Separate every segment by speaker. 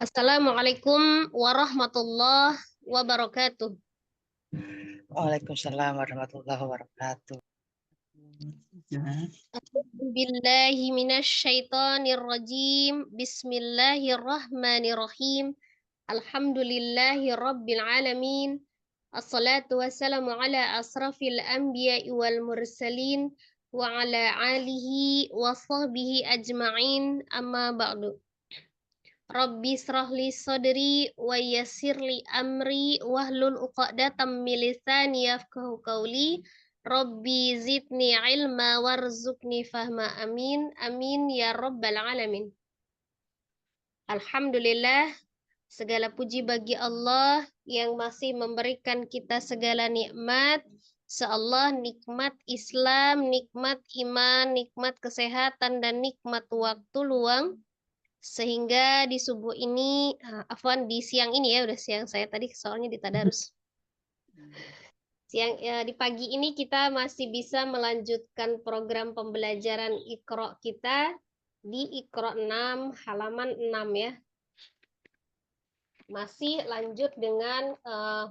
Speaker 1: Assalamualaikum warahmatullahi wabarakatuh.
Speaker 2: Waalaikumsalam warahmatullahi wabarakatuh.
Speaker 1: Billahi minasyaitonir rajim. Bismillahirrahmanirrahim. Alhamdulillahi rabbil alamin. Assalatu wassalamu ala asrafil anbiya'i wal mursalin wa ala alihi wa sahbihi ajma'in, amma ba'du. Rabbi srahli sadri wa yassirli amri wahlul uqdatam min lisani yafqahu qawli. Rabbi zidni ilma warzuqni fahma, amin amin ya rabbal alamin. Alhamdulillah, segala puji bagi Allah yang masih memberikan kita segala nikmat. Seallah, nikmat Islam, nikmat iman, nikmat kesehatan, dan nikmat waktu luang, sehingga di subuh ini, afwan, di siang ini ya, udah siang saya tadi soalnya di tadarus. Di pagi ini kita masih bisa melanjutkan program pembelajaran Iqra kita di Iqra 6 halaman 6 ya. Masih lanjut dengan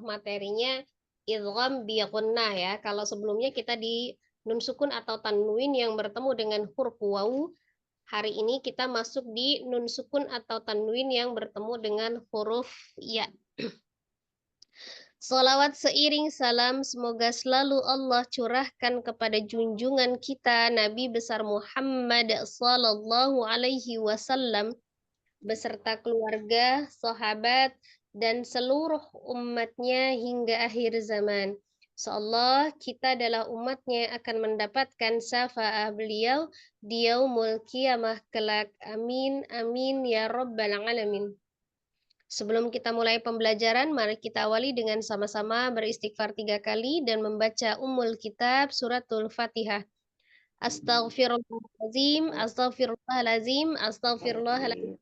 Speaker 1: materinya idgham bi gunnah ya. Kalau sebelumnya kita di nun sukun atau tanwin yang bertemu dengan huruf wawu, hari ini kita masuk di nun sukun atau tanwin yang bertemu dengan huruf ya. Salawat seiring salam semoga selalu Allah curahkan kepada junjungan kita Nabi besar Muhammad sallallahu alaihi wasallam beserta keluarga, sahabat, dan seluruh umatnya hingga akhir zaman. Insyaallah kita adalah umatnya yang akan mendapatkan syafaat beliau di yaumul qiyamah kelak. Amin amin ya rabbal alamin. Sebelum kita mulai pembelajaran, mari kita awali dengan sama-sama beristighfar 3 kali dan membaca Ummul Kitab suratul Fatihah. Astaghfirullahalazim, astaghfirullahalazim, astaghfirullahalazim.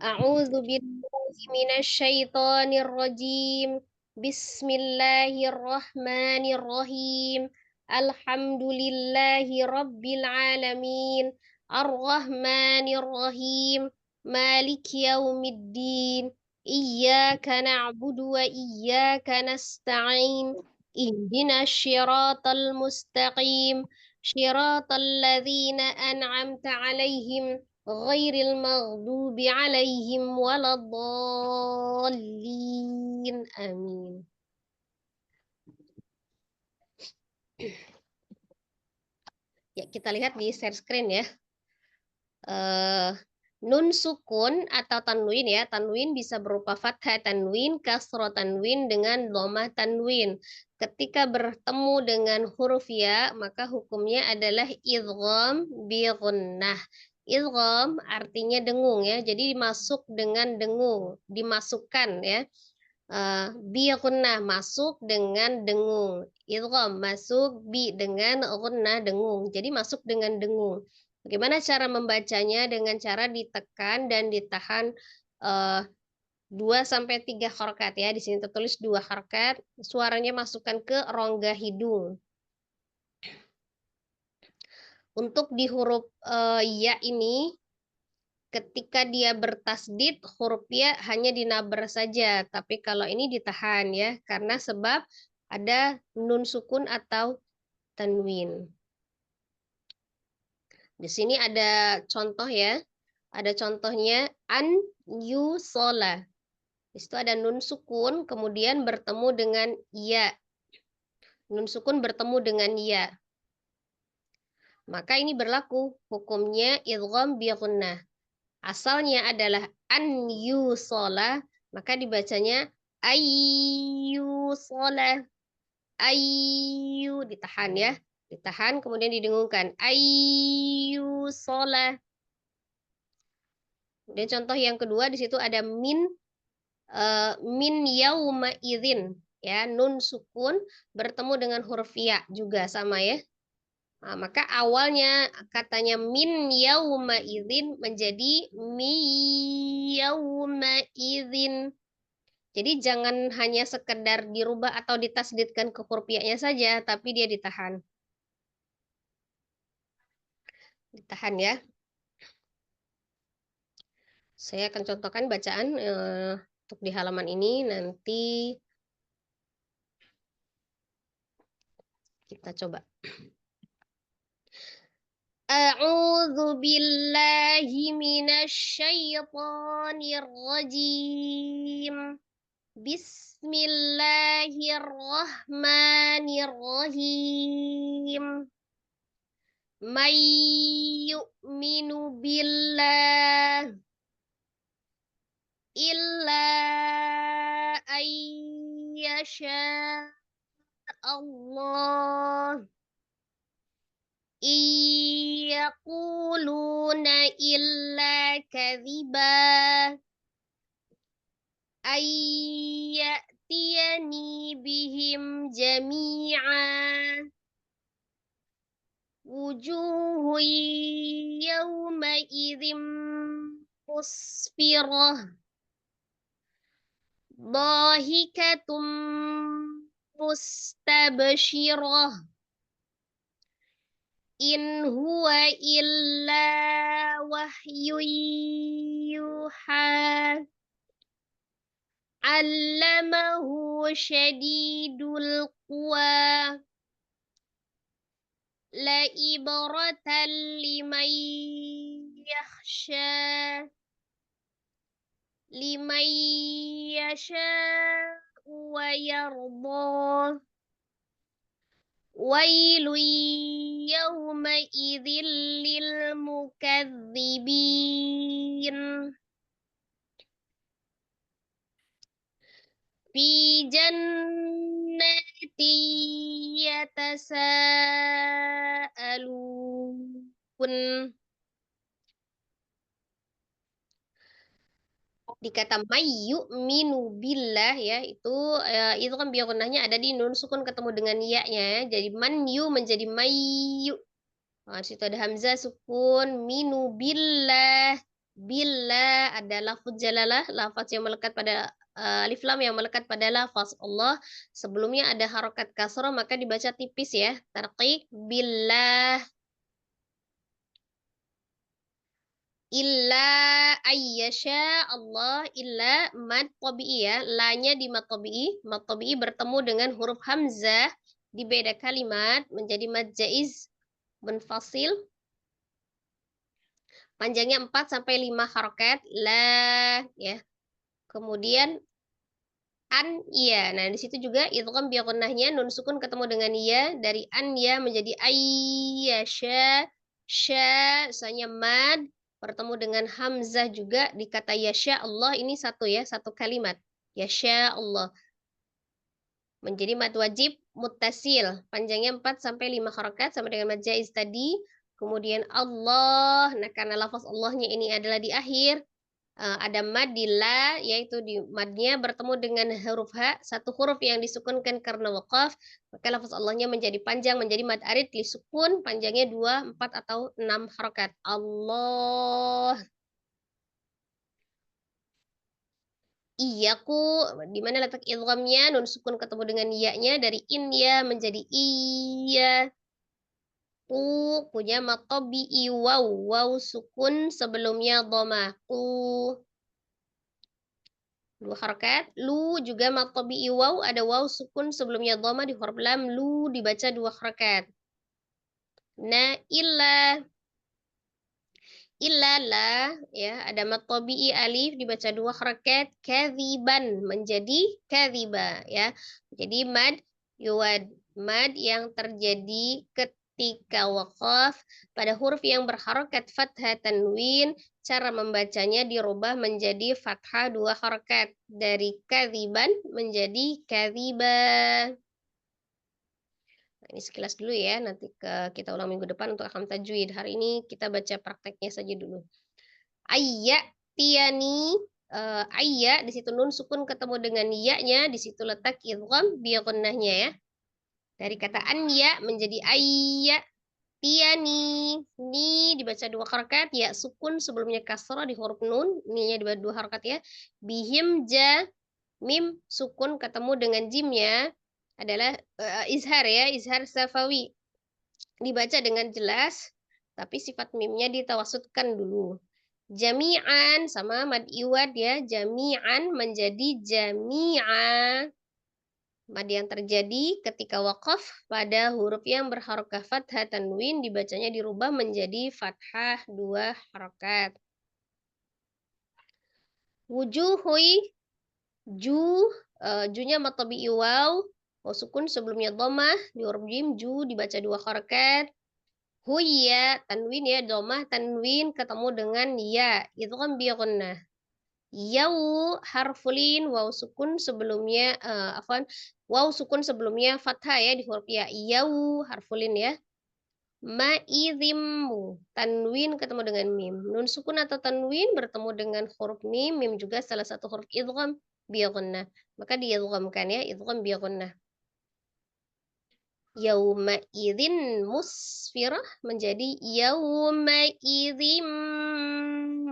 Speaker 1: A'udzu billahi minasyaitonir rajim. Bismillahirrahmanirrahim. Alhamdulillahi rabbil alamin. Ar-Rahmanir Rahim. Maliki yaumiddin. Iyyaka na'budu wa iyyaka nasta'in. Ihdinas syiratal mustaqim. Syiratal ladzina an'amta 'alaihim ghairil maghdubi 'alaihim waladdallin. Amin. Ya, kita lihat di share screen ya. Nun sukun atau tanwin ya. Tanwin bisa berupa fathah tanwin, kasroh tanwin dengan dhammah tanwin. Ketika bertemu dengan huruf ya, maka hukumnya adalah idgham bi gunnah. Idgham artinya dengung ya. Jadi masuk dengan dengung, dimasukkan ya. Bi gunnah masuk dengan dengung. Idgham masuk bi dengan gunnah dengung. Jadi masuk dengan dengung. Bagaimana cara membacanya? Dengan cara ditekan dan ditahan 2-3 harokat ya. Di sini tertulis 2 harokat. Suaranya masukkan ke rongga hidung. Untuk di huruf ya ini, ketika dia bertasdid, huruf ya hanya dinabar saja. Tapi kalau ini ditahan ya, karena sebab ada nun sukun atau tanwin. Di sini ada contoh ya. Ada contohnya an yusola. Di situ ada nun sukun kemudian bertemu dengan ya. Nun sukun bertemu dengan ya. Maka ini berlaku hukumnya idgham bi gunnah. Asalnya adalah an yusola, maka dibacanya ayyusola. Ayyu ditahan ya. Ditahan kemudian didengungkan. Ayyusola. Dan contoh yang kedua di situ ada min yauma idzin ya, nun sukun bertemu dengan huruf ya juga sama ya. Nah, maka awalnya katanya min yauma idzin menjadi mi yauma idzin. Jadi jangan hanya sekedar dirubah atau ditasdidkan ke huruf ya-nya saja, tapi dia ditahan. Ditahan ya. Saya akan contohkan bacaan untuk di halaman ini, nanti kita coba. A'udzu billahi minasy syaithanir rajim. Bismillahirrahmanirrahim. May yu'minu billah illa ayyasha Allah yaquluna illa kadhiba ayyatiyani bihim jami'a wujuhu yawma idzim musfirah dhahikatum mustabshirah in huwa illa wahyu yuha allamahu syadidul quwa la ibratan liman yakhsha liman yasha wa yarda wailu yawma idzil lil mukadzibin fi jannati yatasaalun. Di kata mayyu minu billah ya, itu kan biakunahnya ada di nun sukun ketemu dengan ya-nya ya. Jadi man yu menjadi mayyu. Nah, di situ ada hamzah sukun minu billah. Billah ada lafaz jalalah, lafaz yang melekat pada alif lam yang melekat pada lafaz Allah. Sebelumnya ada harokat kasrah maka dibaca tipis ya. Tarqiq billah. Illa ayyasha Allah illa mad tabi'i ya. La-nya di mad tabi'i. Mad tabi'i bertemu dengan huruf hamzah di beda kalimat menjadi mad jaiz munfasil. Panjangnya 4 sampai 5 harokat. La ya. Kemudian an ya. Nah, di situ juga idgham bi gunnahnya nun sukun ketemu dengan ya dari an ya menjadi ayyasha. Sanya mad bertemu dengan hamzah juga di kata yasha Allah ini satu ya, satu kalimat. Yasha Allah. Menjadi mad wajib muttasil. Panjangnya 4 sampai 5 harokat sama dengan mad jaiz tadi. Kemudian Allah. Nah, karena lafaz Allahnya ini adalah di akhir, ada mad di la, yaitu di madnya bertemu dengan huruf ha, satu huruf yang disukunkan karena waqaf, maka lafaz Allahnya menjadi panjang, menjadi mad arid li sukun, panjangnya 2, 4 atau 6 harokat. Allah. Iyaku, di mana letak idghamnya? Nun sukun ketemu dengan ya-nya dari in ya menjadi iya. Punya matobi'i waw. Waw sukun sebelumnya dhamma. Dua harakat. Lu juga matobi'i waw. Ada waw sukun sebelumnya dhamma di huruf lam. Lu dibaca 2 harakat. Nah, illa la ya, ada mad tabi'i alif dibaca 2 harakat, kadziban menjadi kadziba ya. Jadi mad yuwad, mad yang terjadi ketika waqaf pada huruf yang berharakat fathah tanwin, cara membacanya dirubah menjadi fathah 2 harakat dari kadziban menjadi kadziba. Nah, ini sekilas dulu ya, nanti kita ulang minggu depan untuk akham tajwid. Hari ini kita baca prakteknya saja dulu. Ayya tiani, ayya di situ nun sukun ketemu dengan ya-nya, di situ letak idgham bi gunnahnya ya. Dari kata anya menjadi ayya tiani. Ni dibaca 2 harakat, ya sukun sebelumnya kasrah di huruf nun, ni-nya dibaca 2 harakat ya. Bihim ja mim sukun ketemu dengan jimnya adalah izhar ya, izhar safawi. Dibaca dengan jelas, tapi sifat mimnya ditawasudkan dulu. Jami'an sama mad iwad ya, jami'an menjadi jami'a. Mad yang terjadi ketika waqaf pada huruf yang berharokah fathah tanwin dibacanya dirubah menjadi fathah 2 harokat. Wujuhui, junya mad tabi'i waw sukun sebelumnya dhammah di huruf jim, ju dibaca 2 harokat. Huya, tanwin ya, dhammah tanwin ketemu dengan ya, itu kan bi gunnah. Yau harfulin waw sukun sebelumnya waw sukun sebelumnya fathah ya di huruf ya. Yau harfulin ya. Ma'idhimmu tanwin ketemu dengan mim. Nun sukun atau tanwin bertemu dengan huruf mim, mim juga salah satu huruf idgham bi gunnah. Maka diidghamkan ya, idgham bi gunnah. Yauma idzin musfirah menjadi yauma idzin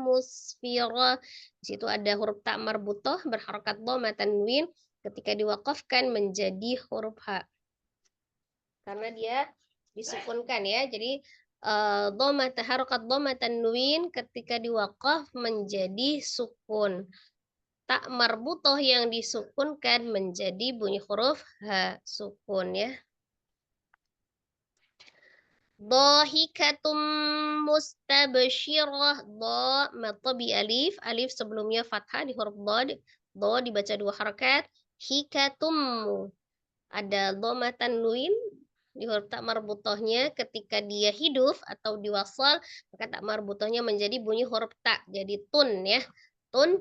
Speaker 1: musfirah. Di situ ada huruf ta marbuthah berharokat dhamma tanwin ketika diwaqafkan menjadi huruf ha. Karena dia disukunkan ya. Jadi dhamma harokat dhamma tanwin ketika diwaqaf menjadi sukun. Ta marbuthah yang disukunkan menjadi bunyi huruf ha sukun ya. Dhahikatum mustabsyirah. Dha mata bi alif, alif sebelumnya fathah di huruf dhad. Dha dibaca 2 harakat. Hikatum ada dhamma tanwin di huruf ta marbuthahnya ketika dia hidup atau diwasal maka ta marbuthahnya menjadi bunyi huruf ta jadi tun ya. Tun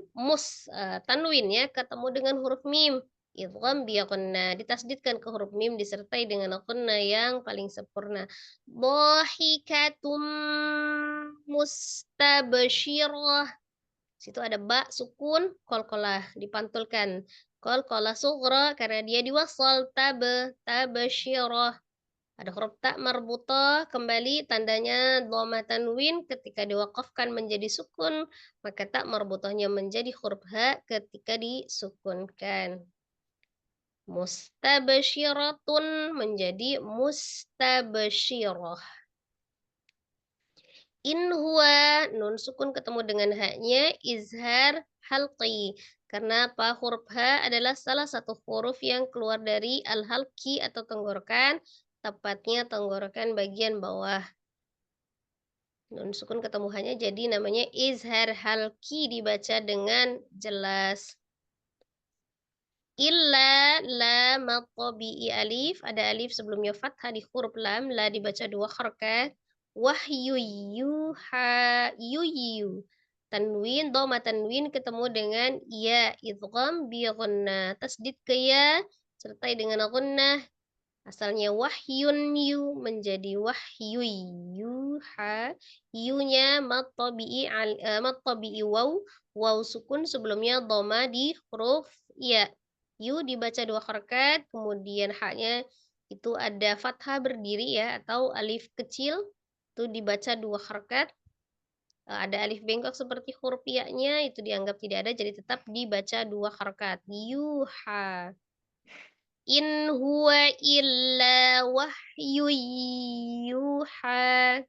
Speaker 1: tanwin ya ketemu dengan huruf mim. Idgham bi gunnah ditasdidkan ke huruf mim disertai dengan gunnah yang paling sempurna. Dhahikatum mustabsyirah. Situ ada ba sukun qalqalah dipantulkan. Qalqalah sughra karena dia diwasal tabasyirah. Ada huruf ta marbuthah kembali tandanya dhamma tanwin ketika diwaqafkan menjadi sukun maka ta marbuthahnya menjadi huruf ha ketika disukunkan. Mustabsyiratun menjadi mustabsyirah. In huwa nun sukun ketemu dengan haknya izhar halqi. Karena apa? Huruf ha adalah salah satu huruf yang keluar dari al-halqi atau tenggorokan, tepatnya tenggorokan bagian bawah. Nun sukun ketemu hanya jadi namanya izhar halqi dibaca dengan jelas. Illa lam tabi'i alif, ada alif sebelumnya fathah di huruf lam, la dibaca 2 harakat. Wahyu yuha yuyu. Tanwin, dhamma tanwin ketemu dengan ya, idgham bi gunnah. Tasdid ke ya sertai dengan gunnah. Asalnya wahyun yu menjadi wahyu yuha. Yunya mad tabi'i waw, waw sukun sebelumnya dhamma di huruf ya. Yu dibaca 2 harakat, kemudian haknya itu ada fathah berdiri ya atau alif kecil itu dibaca 2 harakat. Ada alif bengkok seperti huruf ya-nya itu dianggap tidak ada jadi tetap dibaca 2 harakat. Yuha. In huwa illa wahyu yuha.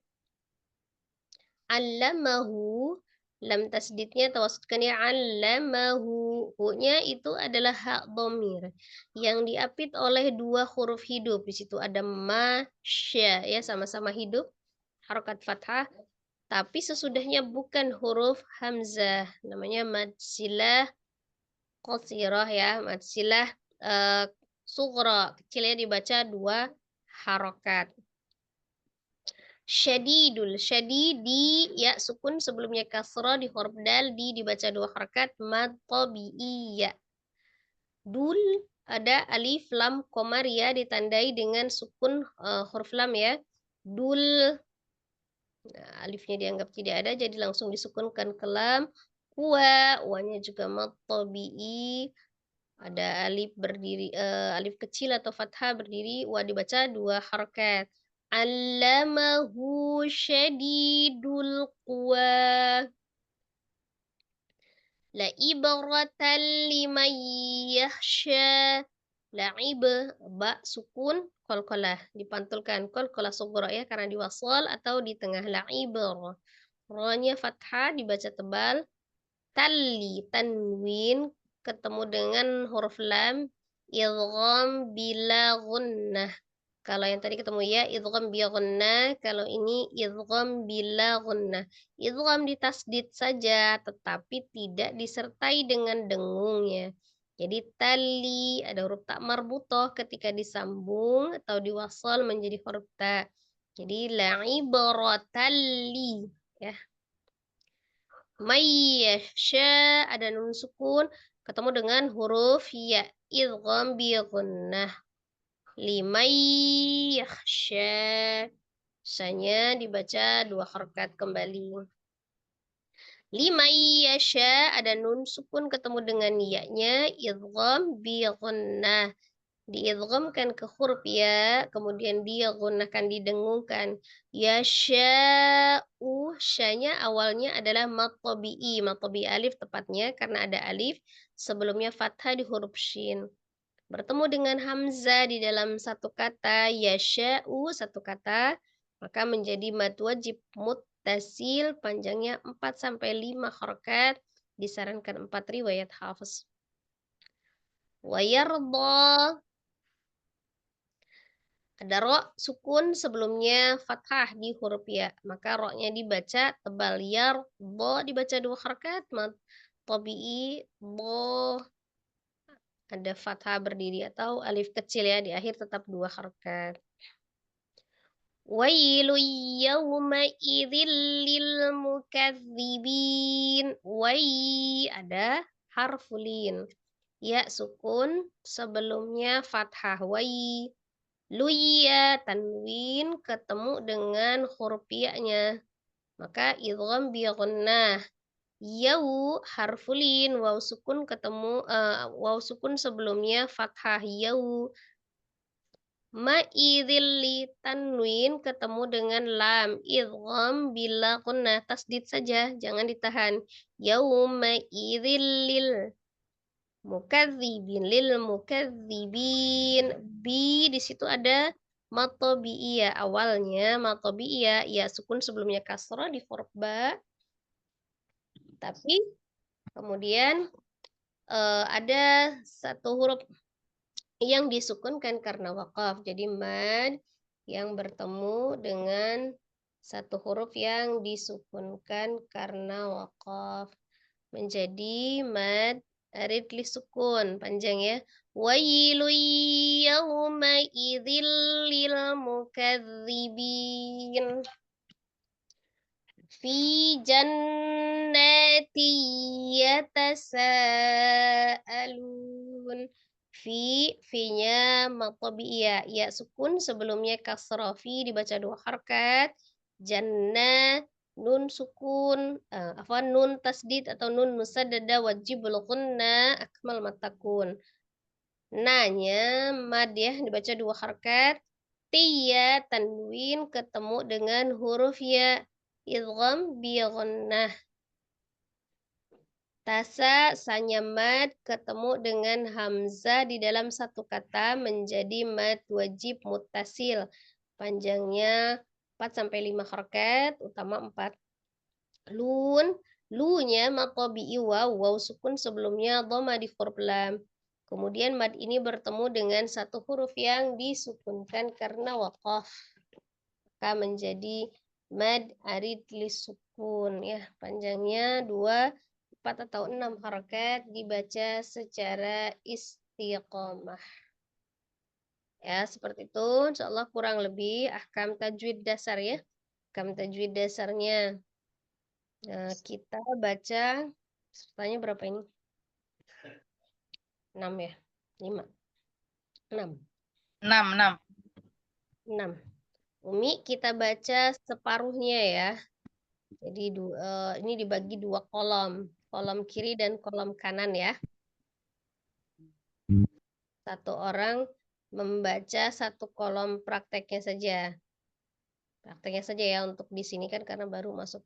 Speaker 1: Allamahu lam tasdidnya tawassutkan ya allamahu. Hu-nya itu adalah hak dhamir yang diapit oleh 2 huruf hidup. Di situ ada ma, sya ya sama-sama hidup harokat fathah. Tapi sesudahnya bukan huruf hamzah, namanya mad silah qasirah ya, mad silah sughra, kecilnya dibaca 2 harokat. Syadidul, syadidi ya sukun sebelumnya kasrah di huruf dal dibaca 2 harakat mad tabi'i ya. Dul ada alif lam komar ya ditandai dengan sukun huruf lam ya. Dul. Nah, alifnya dianggap tidak ada jadi langsung disukunkan ke lam. Wa-nya juga mad tabi'i. Ada alif berdiri alif kecil atau fathah berdiri wa dibaca 2 harakat. Allamahu syadidul quwa. La ibratan liman yakhsha. La'ib ba sukun qalqalah dipantulkan qalqalah sughra ya karena diwasal atau di tengah la'ibr. Ro-nya fathah dibaca tebal. Tali, tanwin ketemu dengan huruf lam. Idgham bila gunnah. Kalau yang tadi ketemu ya, idgham bi gunnah. Kalau ini idgham bila gunnah. Idgham ditasdid saja, tetapi tidak disertai dengan dengungnya. Jadi tali ada huruf tak marbutoh ketika disambung atau diwasal menjadi huruf ta. Jadi la ibaratali ya. Mayyasha ada nun sukun ketemu dengan huruf ya, idgham bi gunnah. Limay yakhsha. Syanya dibaca 2 harokat kembali. Limay yasha ada nun sukun ketemu dengan ya-nya idgham bi gunnah. Diidghamkan ke huruf ya, kemudian dia gunakan didengungkan. Yasha'u, syanya awalnya adalah mad tabi'i, mad tabi'i alif tepatnya karena ada alif sebelumnya fathah di huruf shin. Bertemu dengan hamzah di dalam satu kata, yasha'u satu kata, maka menjadi mad wajib muttasil panjangnya 4 sampai 5 harokat, disarankan 4 riwayat Hafiz. Wa yarda ada ro sukun sebelumnya fathah di huruf ya, maka ro-nya dibaca tebal. Yar, bo dibaca 2 harokat, mad tabi'i, bo ada fathah berdiri atau alif kecil ya di akhir tetap 2 harokat. Wailu yawma idzil lil mukadzibin. Wai ada harfulin. Ya sukun sebelumnya fathah wai. Luya tanwin ketemu dengan huruf ya-nya. Maka idgham bi gunnah. Yau harfulin waw sukun ketemu waw sukun sebelumnya fathah yau. Ma'idzil tanwin ketemu dengan lam. Idgham bila gunnah tasdid saja, jangan ditahan. Yauma idzil mukadzibin lil mukadzibin. Bi di situ ada mad tabi'iyah awalnya mad tabi'iyah ya sukun sebelumnya kasrah di huruf ba. Tapi kemudian ada satu huruf yang disukunkan karena waqaf. Jadi mad yang bertemu dengan satu huruf yang disukunkan karena waqaf menjadi mad arid li sukun panjang ya. Wailu yawma idzil lil mukadzibin. Fi jannati yatasaalun. Fi-nya mad tabi'iyah ya sukun sebelumnya kasrah. Fi dibaca 2 harokat. Jannah nun sukun, nun tasdid atau nun musaddada wajib gunnah akmal matakun. Nanya mad ya dibaca 2 harokat. Tiya tanwin ketemu dengan huruf ya, idgham bi gunnah. Tasa sanya mad ketemu dengan hamzah di dalam satu kata menjadi mad wajib muttasil. Panjangnya 4 sampai 5 harokat, utama 4. Lun, lu-nya mad tabi'i waw, waw sukun sebelumnya dhamma di huruf lam. Kemudian mad ini bertemu dengan satu huruf yang disukunkan karena waqaf. Maka menjadi mad arid li sukun ya, panjangnya 2, 4 atau 6 harokat dibaca secara istiqomah. Ya, seperti itu. Insyaallah kurang lebih ahkam tajwid dasar ya. Ahkam tajwid dasarnya. Nah, kita baca pesertanya berapa ini? 6 ya? 5. 6.
Speaker 3: 6.
Speaker 1: 6. Umi kita baca separuhnya ya. Jadi ini dibagi 2 kolom. Kolom kiri dan kolom kanan ya. Satu orang membaca satu kolom prakteknya saja. Prakteknya saja ya untuk di sini kan karena baru masuk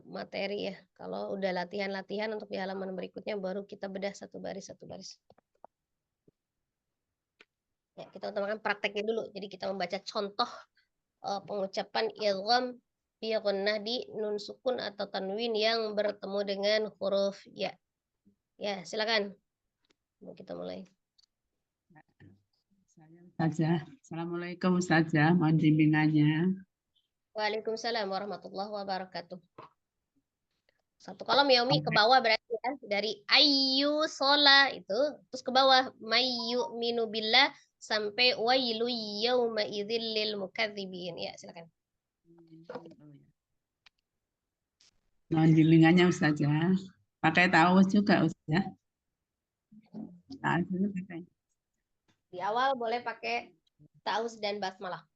Speaker 1: materi ya. Kalau udah latihan-latihan untuk di halaman berikutnya baru kita bedah satu baris satu baris. Ya, kita utamakan prakteknya dulu. Jadi kita membaca contoh pengucapan idgham Tapi gunnah di nun sukun atau tanwin yang bertemu dengan huruf ya. Ya, silakan. Kita mulai.
Speaker 3: Ustazah. Assalamualaikum Ustazah, mohon bimbingannya.
Speaker 1: Waalaikumsalam warahmatullahi wabarakatuh. Satu kolom Yomi ke bawah berarti ya. Dari ayyu sola itu terus ke bawah mayyu minu billah sampai wailu yauma idzil lil mukadzibin. Ya, silakan.
Speaker 3: Mohon bimbingannya Ustazah. Pakai tahu juga Ustazah. Nah, dulu pakai.
Speaker 1: Di awal boleh pakai taus dan basmalah.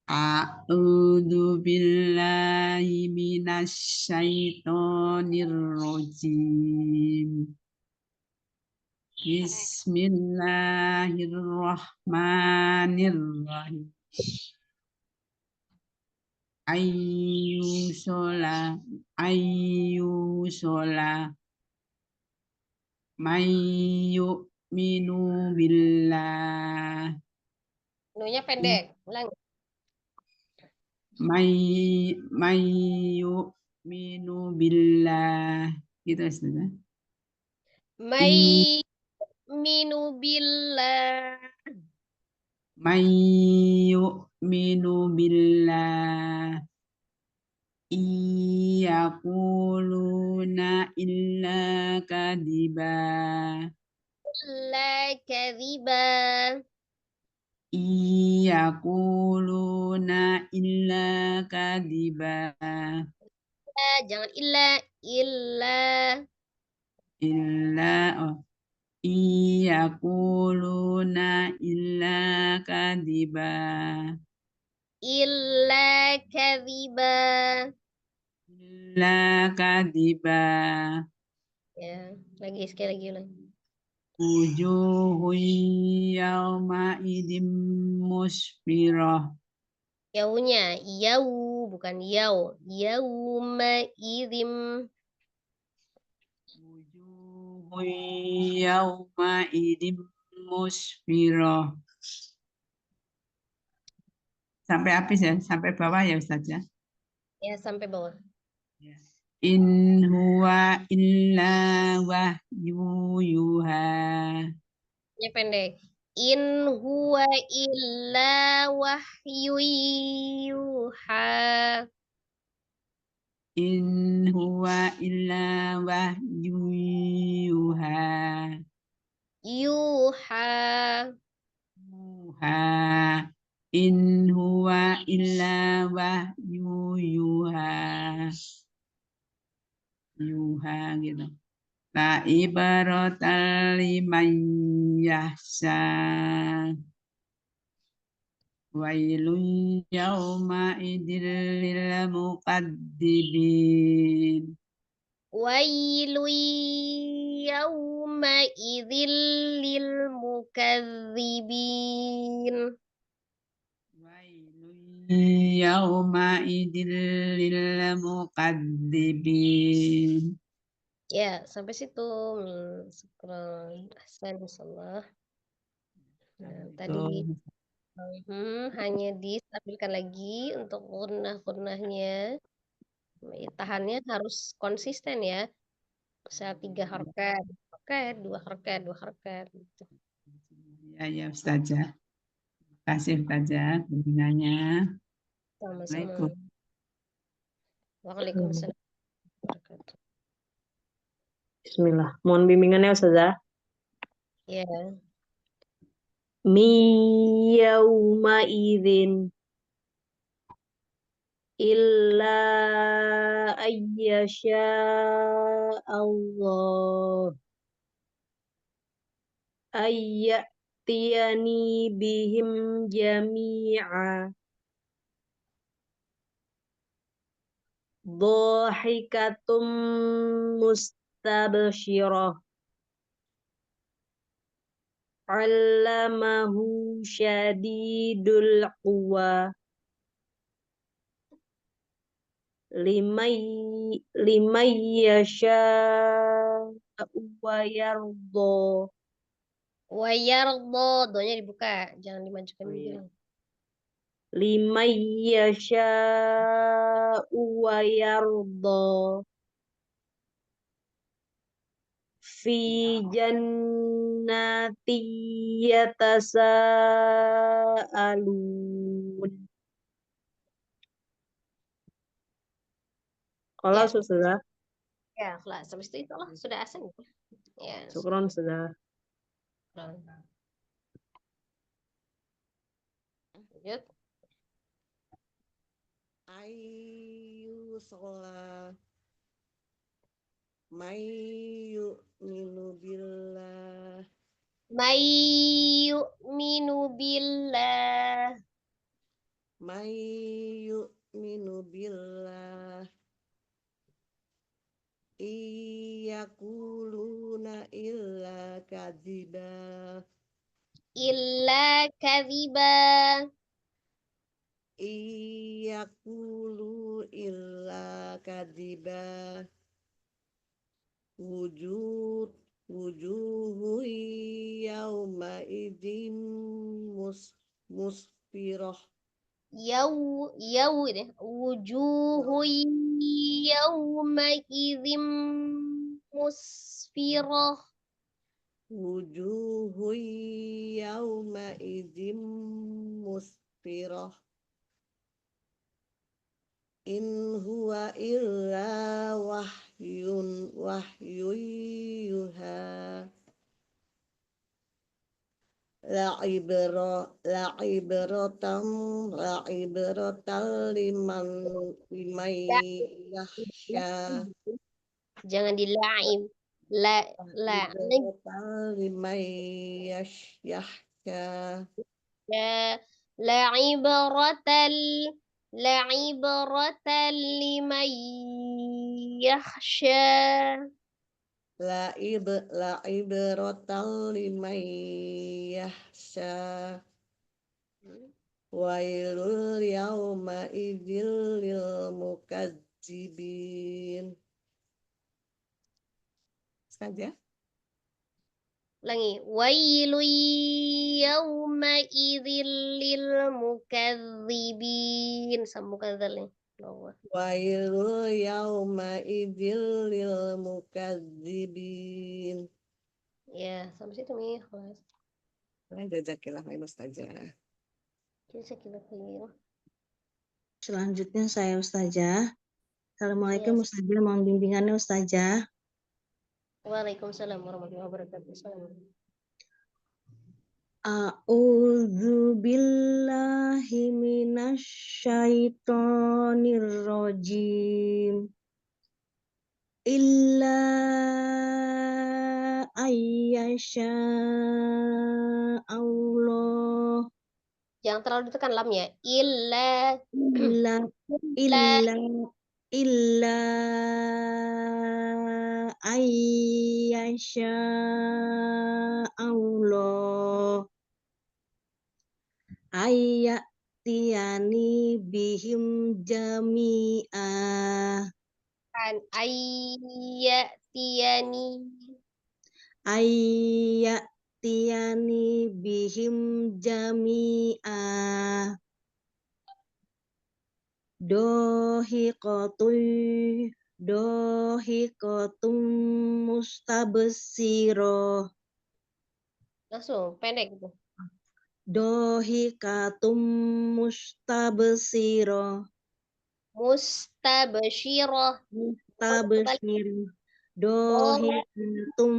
Speaker 3: A'udzu billahi minasyaitonir rajim. Bismillahirrahmanirrahim. Ayyu shola Mayu minu billah.
Speaker 1: Nunya pendek. Ulang.
Speaker 3: Mayu minu billah. Gitu Ustazah.
Speaker 1: May minu billah.
Speaker 3: Mayu minu billah. Iyakuluna illa kadiba.
Speaker 1: La kadhiba.
Speaker 3: Iyakuluna illa kadiba.
Speaker 1: Jangan illa.
Speaker 3: Illa Iyakuluna illa kadiba.
Speaker 1: Illa kadhiba.
Speaker 3: Illa kadiba.
Speaker 1: Ya, lagi sekali lagi ulang.
Speaker 3: Wujuhun yawma idim musfirah.
Speaker 1: Yaunya, yau bukan yau. Yauma idzim.
Speaker 3: Wujuhun yawma idim musfirah. Sampai habis ya, sampai bawah ya Ustaz ya.
Speaker 1: Ya, sampai bawah.
Speaker 3: In huwa illa wahyu yuha.
Speaker 1: Ya pendek. In huwa illa wahyu yuha.
Speaker 3: In huwa illa wahyu yuha.
Speaker 1: Yuha.
Speaker 3: Yuha. In huwa illa wahyu yuha. Yuha gitu. La ibarata liman yahsa. Wailun yawma idil lil muqaddibin.
Speaker 1: Wailu yawma idzil lil mukadzibin.
Speaker 3: Wailun yawma idil lil muqaddibin.
Speaker 1: Ya, sampai situ. Syukran. Ahsan, insyaallah. Nah, tadi hanya distabilkan lagi untuk gunnah-gunnahnya. Tahannya harus konsisten ya. Misal 3 harokat, dua harokat, 2 harokat. Gitu.
Speaker 3: Ya Ustazah. Terima kasih Ustazah bimbingannya.
Speaker 1: Sama-sama. Waalaikumsalam.
Speaker 4: Bismillah. Mohon bimbingannya Ustazah.
Speaker 1: Ya.
Speaker 4: Yauma idzin illa ayyasha Allah ayyatiyani bihim jami'a dhahikatum mustabshirah allamahu syadidul quwa limay yasha wa yardo.
Speaker 1: Wayardo, donya dibuka, jangan dimajukan begini.
Speaker 4: liman yasha'u wa yarda fi jannati yatasaalun. Kalau
Speaker 1: Ya.
Speaker 4: sudah,
Speaker 1: Ya, kelas. Habis itu Allah sudah asal. Ya.
Speaker 4: syukron sudah.
Speaker 1: Lanjut.
Speaker 5: Ayu sholat mayu minu billah
Speaker 1: May yu'minu billah.
Speaker 5: mayu minu billah iyakuluna illa kadziba
Speaker 1: Illa kadhiba.
Speaker 5: iyakulu illa kadziba wujuhu yauma idzin musfirah
Speaker 1: Wujuhu yawma idzim musfirah.
Speaker 5: wujuhu yauma idzin musfirah in huwa illa wahyun yuha la'ibratan liman yakhsha
Speaker 1: Jangan dila'im. La'ib.
Speaker 5: la'ibratan liman yakhsha
Speaker 1: La'ibratan liman yakhsha.
Speaker 5: la'ibratan liman yakhsha wailul yauma idzil lil mukadzibin. Saja.
Speaker 1: Ulangi. Wailu yawma idzil lil mukadzibin. Sama mukadzal nih.
Speaker 5: Wailul yauma idzil lil mukadzibin.
Speaker 1: Ya, sampai situ nih. Kelas.
Speaker 5: Jazakillah khairan Ustazah.
Speaker 1: Bisa kita pilih.
Speaker 4: Selanjutnya saya Ustazah. Assalamualaikum
Speaker 1: Yes.
Speaker 4: Ustazah, mohon bimbingannya Ustazah.
Speaker 1: Waalaikumsalam warahmatullahi wabarakatuh.
Speaker 4: A'udzu billahi minasy syaithanir rajim. Illa ayyasha Allah.
Speaker 1: Jangan terlalu ditekan lam ya. Illa
Speaker 4: Illa ayyasha Allah. Ayyatiyani bihim jami'ah. Ayyatiyani bihim jami'ah. Dohiqatum mustabsirah.
Speaker 1: langsung pendek gitu.
Speaker 4: Dohiqatum mustabsirah.
Speaker 1: Mustabsyirah.
Speaker 4: Mustabsirah. Dohiqatum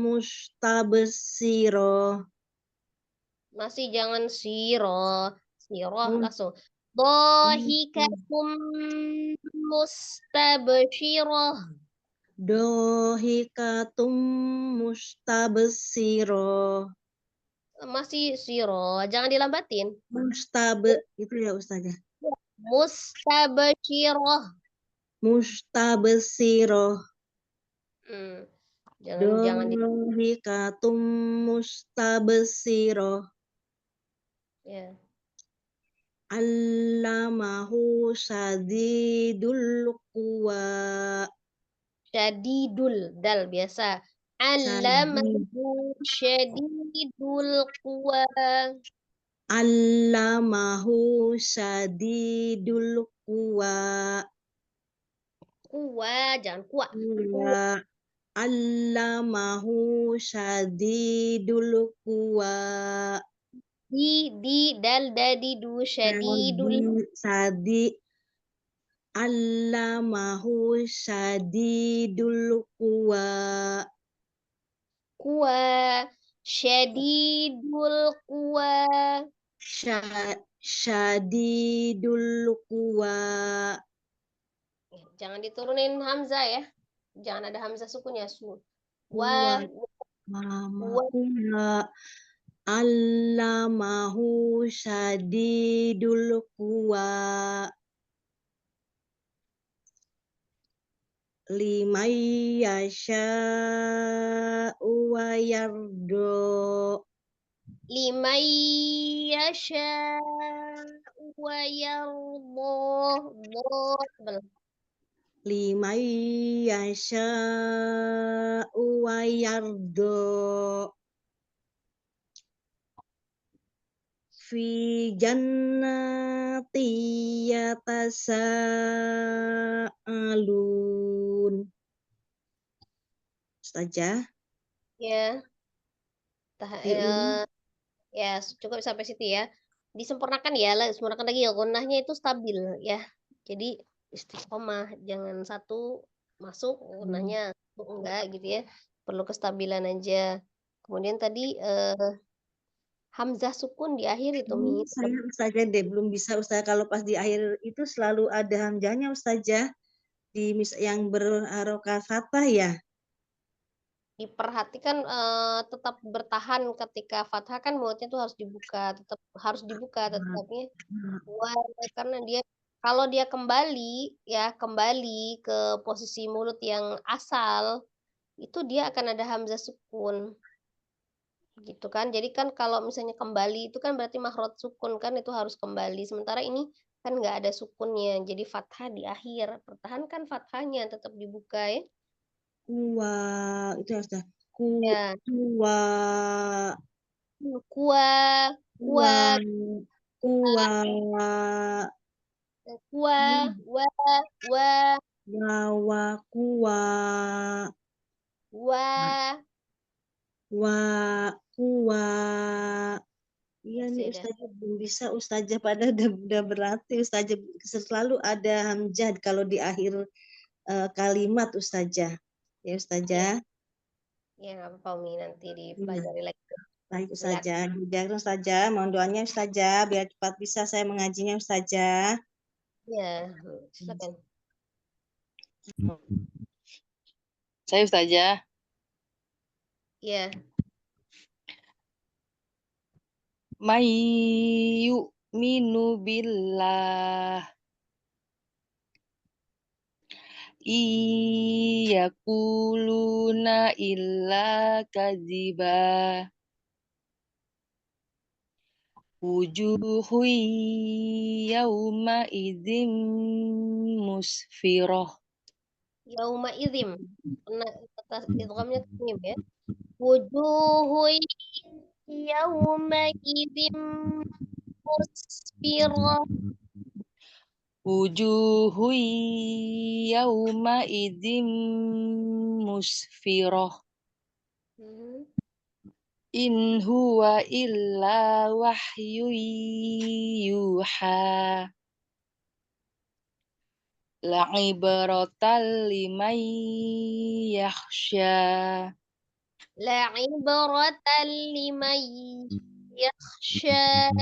Speaker 4: mustabsirah.
Speaker 1: Masih jangan siroh. Siroh langsung. Dohikatum mustabsyirah.
Speaker 4: Dohiqatum mustabsirah.
Speaker 1: Masih siroh. Jangan dilambatin.
Speaker 4: Itu ya Ustazah.
Speaker 1: Mustabsyirah.
Speaker 4: Mustabsirah.
Speaker 1: Jangan di
Speaker 4: Dohiqatum mustabsirah.
Speaker 1: ya.
Speaker 4: Allamahu sadidul quwa.
Speaker 1: Syadidul dal biasa. Allamahu syadidul quwa.
Speaker 4: Allamahu syadidul quwa.
Speaker 1: Kuwa, jangan kuwa.
Speaker 4: Quwa. Allamahu syadidul quwa.
Speaker 1: Dal dadi du syadidul
Speaker 4: Sadi. Allamahu syadidul quwa.
Speaker 1: kuwa. Syadidul kuwa.
Speaker 4: Syadidul quwa.
Speaker 1: Jangan diturunin hamzah ya. Jangan ada hamzah sukunnya.
Speaker 4: Quwa.
Speaker 1: Wa.
Speaker 4: Quwa. Allamahu syadidul quwa. Liman yasha'u wa yardo.
Speaker 1: Liman yasha wa yarda.
Speaker 4: Liman yasha'u wa yardo. Fi jannati yatasaalun. Ustazah,
Speaker 1: Ya.
Speaker 4: diulang.
Speaker 1: Ya, cukup sampai situ ya. Disempurnakan ya, sempurnakan lagi ya. Gunnahnya itu stabil ya. Jadi istiqomah, jangan satu masuk, gunnahnya satu enggak gitu ya. Perlu kestabilan aja. Kemudian tadi hamzah sukun di akhir itu Mi.
Speaker 4: Saya Ustazah deh belum bisa Ustazah, kalau pas di akhir itu selalu ada hamzahnya Ustazah di yang berharokat fathah ya.
Speaker 1: Diperhatikan tetap bertahan ketika fathah kan mulutnya tuh harus dibuka, tetap harus dibuka tetapnya. Karena dia kalau dia kembali ya kembali ke posisi mulut yang asal itu dia akan ada hamzah sukun gitu kan. Jadi kan kalau misalnya kembali itu kan berarti makhraj sukun kan itu harus kembali. Sementara ini kan nggak ada sukunnya. Jadi fathah di akhir. Pertahankan fathahnya tetap dibuka ya.
Speaker 4: Kuwa itu ya Ustazah.
Speaker 1: Ya.
Speaker 4: Kuwa.
Speaker 1: Kuwa,
Speaker 4: Kuwa. Kuwa.
Speaker 1: kuwa, wa,
Speaker 4: Wa kuwa.
Speaker 1: wa.
Speaker 4: Wa kuwa. Iya nih
Speaker 1: Masih ada.
Speaker 4: Ustazah belum bisa Ustazah, pada udah berlatih Ustazah, selalu ada hamzah kalau di akhir kalimat Ustazah. Ya Ustazah.
Speaker 1: Ya nggak apa-apa Umi nanti dipelajari lagi.
Speaker 4: Baik Ustazah. Dijaga Ustazah, mohon doanya Ustazah biar cepat bisa saya mengajinya Ustazah.
Speaker 1: Ya, silakan.
Speaker 2: Saya Ustazah.
Speaker 1: Ya.
Speaker 2: Mayu minu billah. Iyakuluna illa kadziba. Wujuhu yauma idzim musfirah.
Speaker 1: Yauma idzim. Atas idghamnya tasnim ya. Wujuhu yauma idzim musfirah.
Speaker 2: Wujuhu yauma idzim musfirah. In huwa illa wahyu yuha. La'ibratan liman yakhsha.
Speaker 1: La'ibratan liman yakhsha.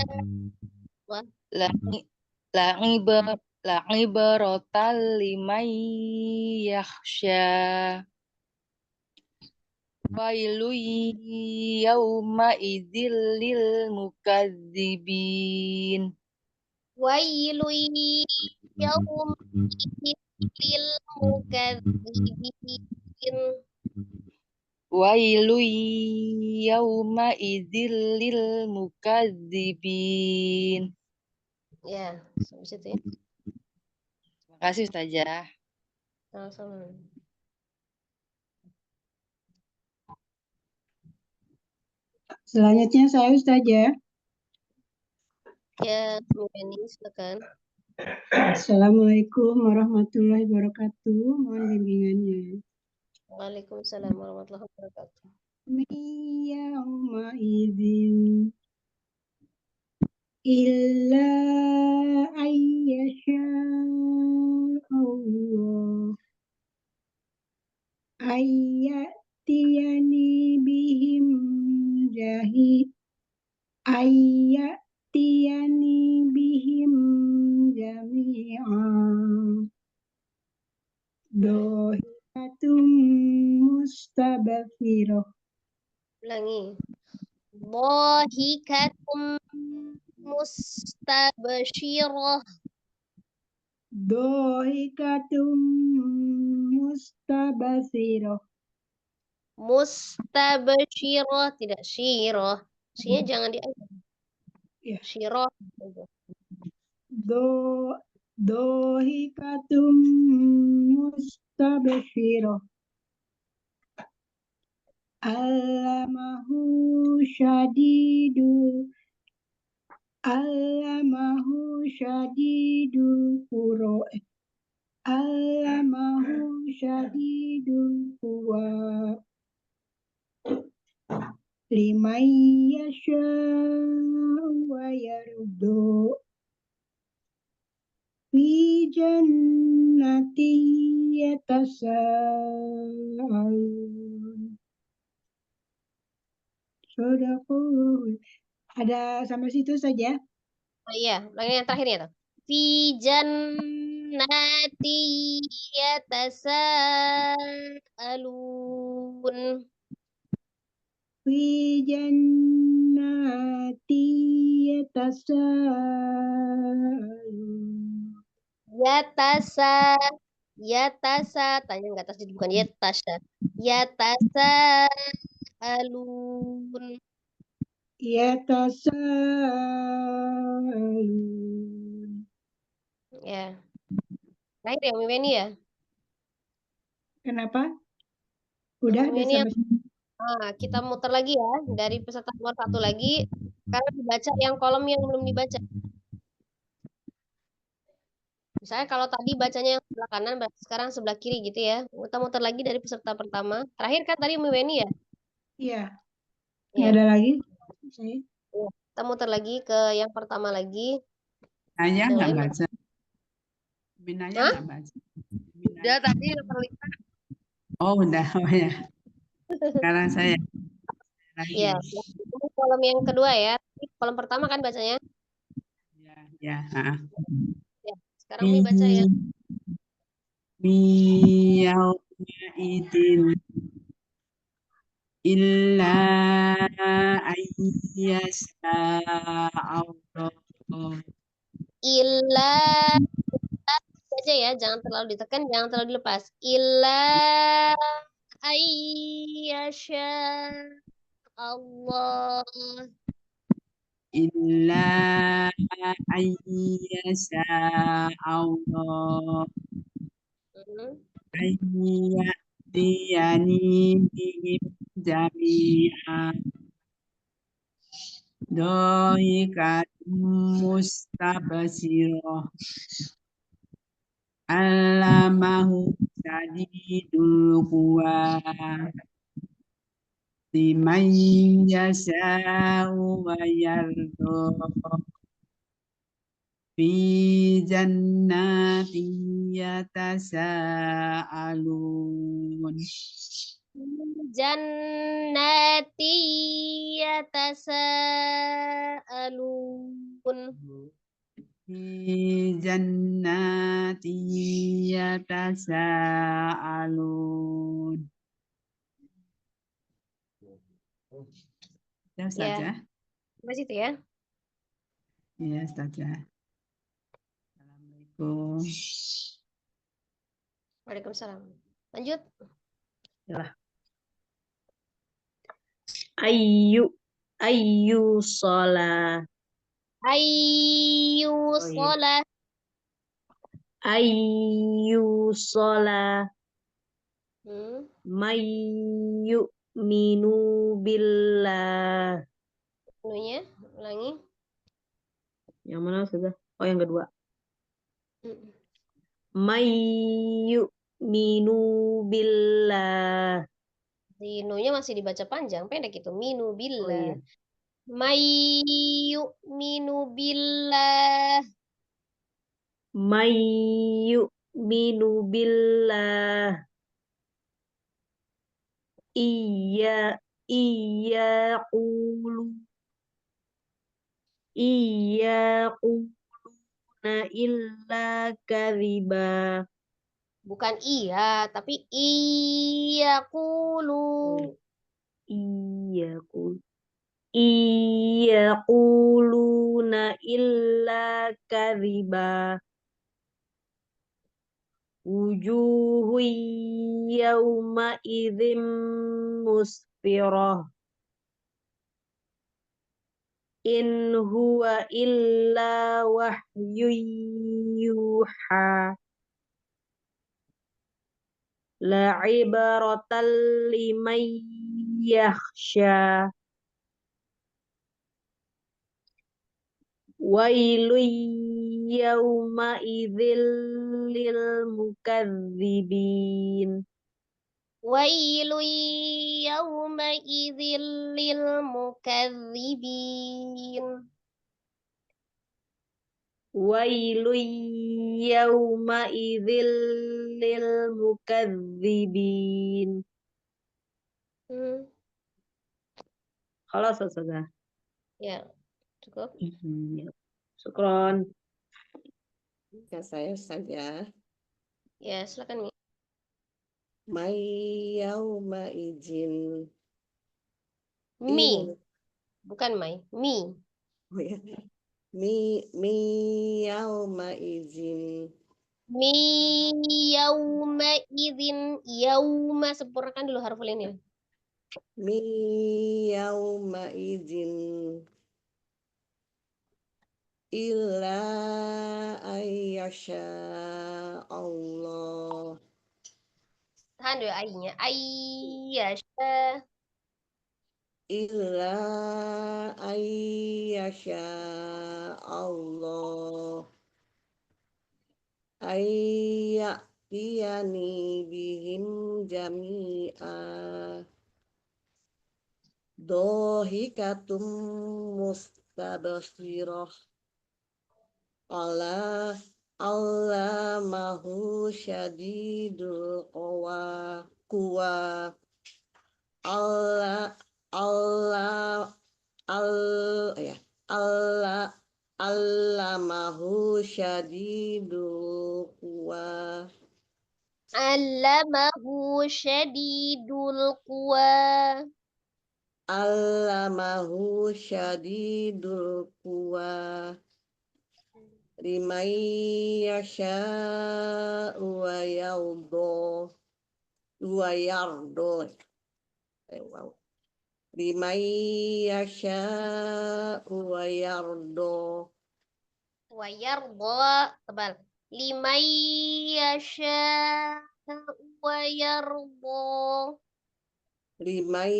Speaker 2: La'ibratan liman yakhsha. Wailu yauma idzil lil mukadzibin.
Speaker 1: Wailu yauma idzil mukadzibin.
Speaker 2: Wailu yauma idzil lil mukadzibin.
Speaker 1: Ya, sampai situ ya.
Speaker 2: Terima kasih Ustazah.
Speaker 1: Sama-sama.
Speaker 6: Selanjutnya saya Ustazah.
Speaker 1: Ya, Mufeni, silakan.
Speaker 6: Assalamualaikum warahmatullahi wabarakatuh. Mohon bimbingannya.
Speaker 1: Waalaikumsalam warahmatullahi wabarakatuh.
Speaker 6: Yauma idzin illa ayyasha Allah ayyatiyani bihim jahid ayyatiyani bihim jami'an dohiatum mustabafirah
Speaker 1: Ulangi. Dhahikatum mustabsyirah.
Speaker 6: dohikatum mustabasirah
Speaker 1: Mustabsyirah, tidak syirah. Nya jangan di
Speaker 6: ya
Speaker 1: syirah.
Speaker 6: dohikatum mustabasirah allamahu syadidul quwa allamahu syadidul quwa liman yasha'u wa yardu fi jannati yatasaalun. Sadaqallahu. Ada sampai situ saja.
Speaker 1: Oh, iya, ulangi yang terakhirnya tuh. Fi jannati yatasaalun.
Speaker 6: Fi jannati yatasaalun.
Speaker 1: Yatasa, tanya nggak atas bukan yatasa. Yatasaalun.
Speaker 6: Yatasaalun.
Speaker 1: Ya. Terakhir ya, Mimi ya.
Speaker 6: Kenapa? Udah
Speaker 1: Mimi
Speaker 6: sampai situ.
Speaker 1: kita muter lagi ya dari peserta nomor 1 lagi karena dibaca yang kolom yang belum dibaca. Misalnya kalau tadi bacanya yang sebelah kanan, berarti sekarang sebelah kiri gitu ya. Kita muter lagi dari peserta pertama. Terakhir kan tadi Mimi ya.
Speaker 6: Iya.
Speaker 1: Iya.
Speaker 6: Ada lagi? Saya.
Speaker 1: Kita muter lagi ke yang pertama lagi.
Speaker 3: Ayah
Speaker 1: Yang
Speaker 3: nggak
Speaker 1: lain
Speaker 3: baca. Minaya
Speaker 1: Hah?
Speaker 3: nggak baca.
Speaker 2: Udah tadi terlihat.
Speaker 3: Oh udah, oh ya. Sekarang saya lagi.
Speaker 1: Iya. Ini kolom yang kedua ya. Kolom pertama kan bacanya.
Speaker 3: Ya.
Speaker 1: Ya. Sekarang Mimi baca ya.
Speaker 3: Yauma'idin illa ayyasha Allah.
Speaker 1: Illa aja ya, jangan terlalu ditekan, jangan terlalu dilepas. Illa ayyasha Allah.
Speaker 3: Illa ayyasha Allah. Ayyatiyani bihim jami'an dohikatum mustabasirah allamahu syadidul quwa liman yasha'u wa yardu fi jannati yatasaalun.
Speaker 1: Jannati yatasaalun.
Speaker 3: Fi jannati yatasaalun. Ya, Ustaz ya.
Speaker 1: Sampai situ ya.
Speaker 3: Iya, Ustaz ya. Assalamualaikum.
Speaker 1: Waalaikumsalam. Lanjut.
Speaker 4: Ayyu sholat.
Speaker 1: Ayyu sholat.
Speaker 4: Ayyu sholat. Mayyu minu billah.
Speaker 1: Ulangi.
Speaker 7: Yang mana sudah? Oh, yang kedua.
Speaker 1: Mm.
Speaker 7: Mayyu'minu billah.
Speaker 1: Nunya masih dibaca panjang, pendek itu. Minu
Speaker 7: Oh
Speaker 1: billah.
Speaker 7: iya.
Speaker 1: Mayyu'minu billah.
Speaker 7: Mayyu'minu billah. Iyaqulu illa kadhiba.
Speaker 1: Bukan iya, tapi iyaqulu.
Speaker 7: Iyaquluna illa kadhiba. Wujuhu yawma idzim musfirah. In huwa illa wahyu yuha. La ibaratan liman yakhsha. Wailun yawma idzil lil mukadzibin.
Speaker 1: Wailu yawma idzil lil mukadzibin.
Speaker 7: Wailun yawma idzil lil mukadzibin. Khalas sudah.
Speaker 1: Ya, cukup.
Speaker 7: Syukron.
Speaker 5: Ya, saya saja.
Speaker 1: Ya, silakan Mi.
Speaker 5: Mayyauma izin.
Speaker 1: Mi, bukan Mai. Mi.
Speaker 5: Oh ya. Mi yauma izin.
Speaker 1: Mi yauma idzin. Yauma, sempurnakan dulu harful ini.
Speaker 5: Mi yauma izin. Illa ayyasha Allah.
Speaker 1: Tahan dulu ainya. Ayyasha.
Speaker 5: Illa ayyasha Allah. Ayyatiyani bihim jami'a. Dohikatum mustabsirah. Allamahu syadidul quwa. Allamahu syadidul quwa.
Speaker 1: Allamahu syadidul quwa.
Speaker 5: Allamahu syadidul quwa. Liman yasha'u wa yardo. Wow. Liman yasha'u wa yardo.
Speaker 1: Wa yardo. Tebal. Liman yasha wa yardo.
Speaker 5: Liman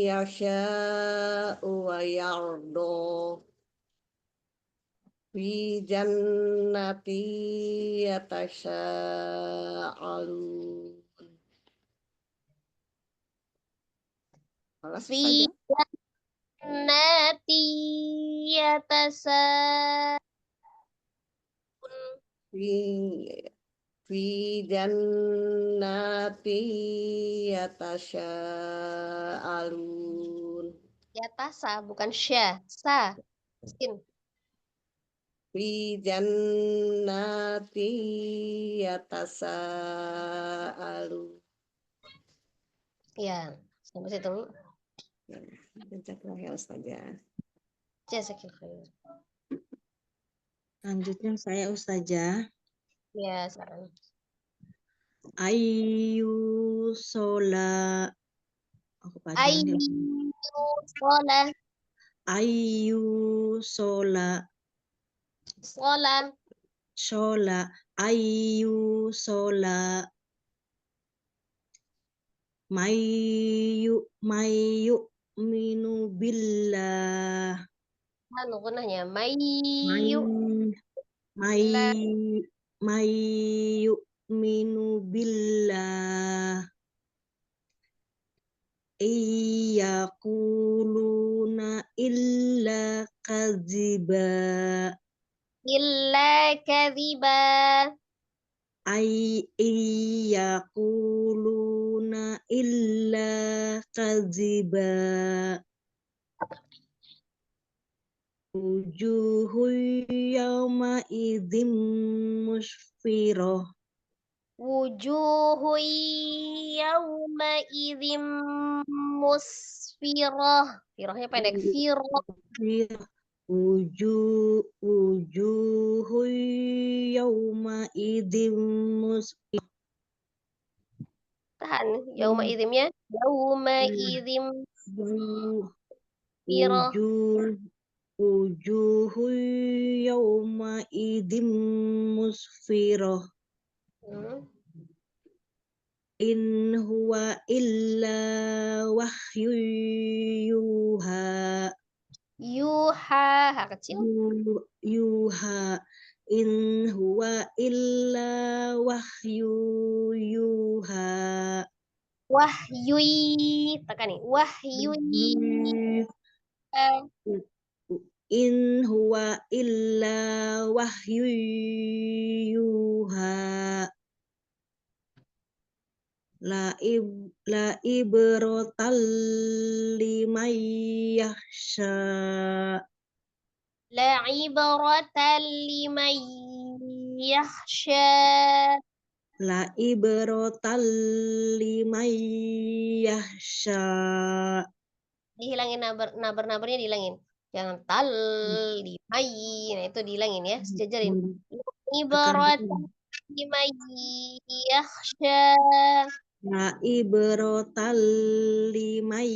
Speaker 5: yasha'u wa yardo. Fi jannati yatasa'alun. Alas
Speaker 1: Fi
Speaker 5: saja.
Speaker 1: jannati yatasa.
Speaker 5: Fi jannati yatasa'alun.
Speaker 1: Yatasa, bukan sya. Sa. Sin.
Speaker 5: Fi jannati yatasa'alun.
Speaker 1: Ya, sampai situ.
Speaker 5: Jazakallah ya Ustazah.
Speaker 1: Jazakillah khair.
Speaker 4: Lanjutnya saya Ustazah.
Speaker 1: Ya, sekarang.
Speaker 4: Ayu sola. Aku panjang
Speaker 1: Ayu
Speaker 4: nih.
Speaker 1: sholat.
Speaker 4: Ayu sola.
Speaker 1: Sholat.
Speaker 4: Sola. Ayu sola. Mayu minu billah.
Speaker 1: Anu gunanya
Speaker 4: May
Speaker 1: la
Speaker 4: may yu'minu billah iyaquluna illa kadziba
Speaker 1: illa kadhiba.
Speaker 4: iyaquluna illa kadziba wujuhu yawma idzim musfirah
Speaker 1: Wujuhu yawma idzim musfirah. Firahnya pendek. Firah.
Speaker 4: wujuhu yawma idzim musfirah
Speaker 1: Tahan. Yawma idzimnya. Yawma idzim firah.
Speaker 4: wujuhu yawma idzim musfirah in huwa illa wahyu yuha
Speaker 1: Yuha. Kecil.
Speaker 4: yuha in huwa illa wahyu yuha
Speaker 1: Wahyui. Tekan nih. Wahyui.
Speaker 4: in huwa illa wahyu yuha la ibrotal liman yakhsha
Speaker 1: La ibaratan liman yakhsha.
Speaker 4: la ibrotal liman yakhsha
Speaker 1: Dihilangin nabar-nabarnya dihilangin. Jangan tal limai. Nah itu dihilangin ya. Sejajarin. Ibaratan limai yakhsha.
Speaker 4: la ibrotal liman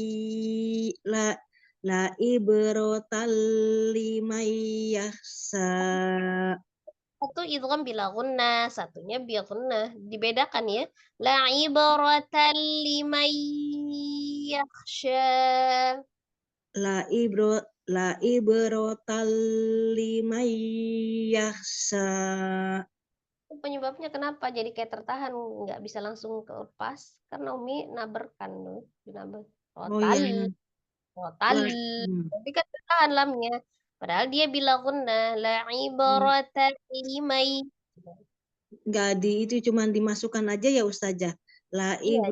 Speaker 4: la ibrotal liman yakhsha
Speaker 1: Satu itu kan bila gunnah, satunya bila gunnah. Dibedakan ya. La ibaratan limai yakhsha.
Speaker 4: la ibrotal liman yakhsha
Speaker 1: Penyebabnya kenapa jadi kayak tertahan, nggak bisa langsung lepas? Karena Umi naberkan tuh, dinaber.
Speaker 4: oh
Speaker 1: Total,
Speaker 4: ya
Speaker 1: total. Tapi kan tertahan lamnya. Padahal dia bilang gunnah la ibaratan limai.
Speaker 4: nggak itu cuman dimasukkan aja ya Ustazah la
Speaker 1: Iya,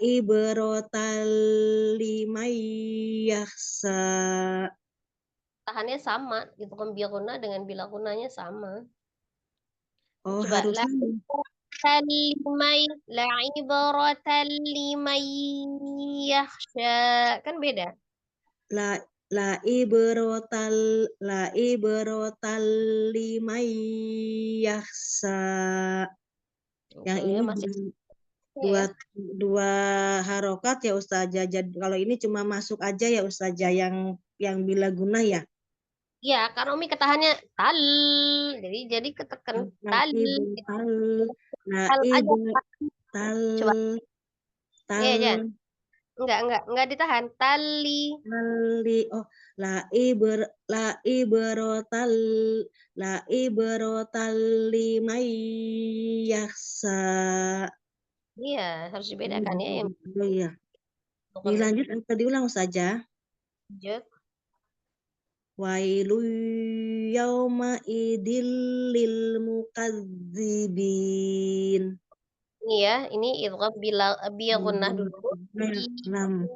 Speaker 4: ibrotal liman yakhsha
Speaker 1: tahannya sama. Itu kan biakuna dengan bila gunanya sama.
Speaker 4: oh
Speaker 1: Coba la
Speaker 4: harusnya
Speaker 1: ibaratan limai, la ibaratan limai yakhsha. Kan beda.
Speaker 4: la ibrotal liman yakhsha yang
Speaker 1: Oke,
Speaker 4: ini
Speaker 1: masih
Speaker 4: dua
Speaker 1: ya.
Speaker 4: dua harokat ya Ustazah. Jadi kalau ini cuma masuk aja ya Ustazah yang bila guna ya.
Speaker 1: Iya, karena Umi ketahannya tal. Jadi ketekan tal. Tal aja.
Speaker 4: Tal
Speaker 1: Coba.
Speaker 4: tal
Speaker 1: Iya, ya. Enggak ditahan. Tali.
Speaker 4: tali oh la ibrotal liman yakhsha.
Speaker 1: Iya, harus dibedakan ya. Yang
Speaker 4: Oh iya. Dilanjut atau diulang saja.
Speaker 1: lanjut.
Speaker 4: Wailu yauma idil lil mukadzibin.
Speaker 1: Ini ya, ini idgham bila gunnah dulu.
Speaker 4: Enam.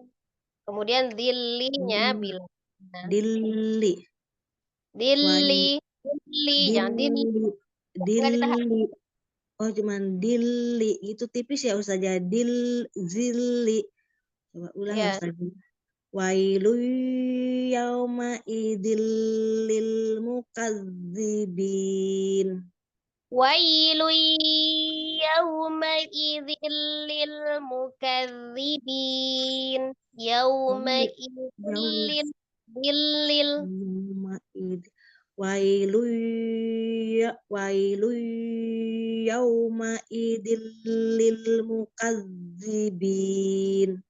Speaker 1: Kemudian dilinya bila gunnah.
Speaker 4: Dilli.
Speaker 1: Dili, jangan dili. Enggak ditahan.
Speaker 4: Dilli. Oh cuman dilli. Itu tipis ya Ustazah. Zilli. Coba ulang ya
Speaker 1: Ya,
Speaker 4: Ustazah. Wailu yauma idil lil mukadzibin.
Speaker 1: wailu yawma idzil lil mukadzibin. Yawma idzil lil
Speaker 4: Wailu yauma idil lil mukadzibin.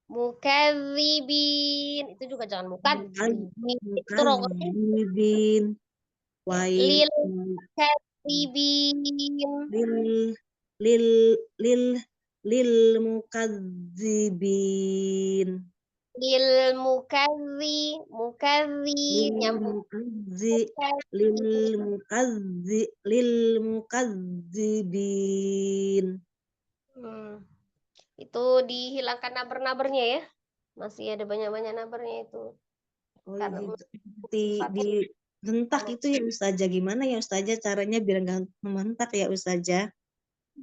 Speaker 1: Mukadzibin. Itu juga jangan mukadzibin. Itu rokoknya
Speaker 4: Mukadzibin. Wail
Speaker 1: lil kadzibin.
Speaker 4: lil lil lil mukadzibin.
Speaker 1: Lil mukadzi
Speaker 4: Lil
Speaker 1: nyambung
Speaker 4: lil mukadzibin.
Speaker 1: Itu dihilangkan naber-nabernya ya. Masih ada banyak-banyak nabernya itu.
Speaker 4: Oh,
Speaker 1: Karena
Speaker 4: di hentak itu ya Ustazah, gimana ya Ustazah caranya biar nggak menghentak ya Ustazah?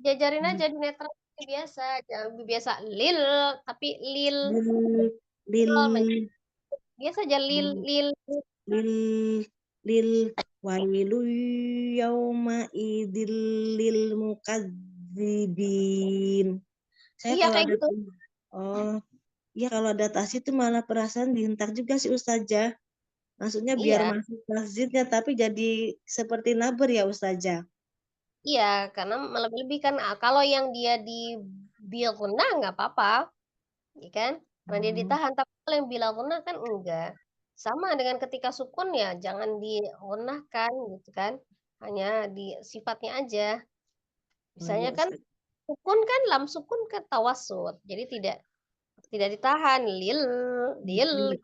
Speaker 1: jajarin aja di netral biasa, jangan biasa lil tapi lil
Speaker 4: Lil
Speaker 1: biasa aja lil
Speaker 4: lil lil wailu yauma idil lil mukadzibin. Saya
Speaker 1: iya
Speaker 4: kalau
Speaker 1: kayak
Speaker 4: ada
Speaker 1: gitu.
Speaker 4: oh iya kalau ada tas itu malah perasaan dihentak juga sih Ustazah. Maksudnya biar
Speaker 1: Iya.
Speaker 4: masuk masjidnya tapi jadi seperti naber ya Ustazah.
Speaker 1: Iya, karena lebih-lebih kan kalau yang dia di bilqunah nggak apa-apa, ya kan? Karena dia ditahan. Tapi kalau yang bilqunah kan enggak. Sama dengan ketika sukun ya, jangan digunahkan gitu kan? Hanya di sifatnya aja. Misalnya kan sukun kan lam sukun kan tawasud, jadi tidak ditahan lil
Speaker 4: lil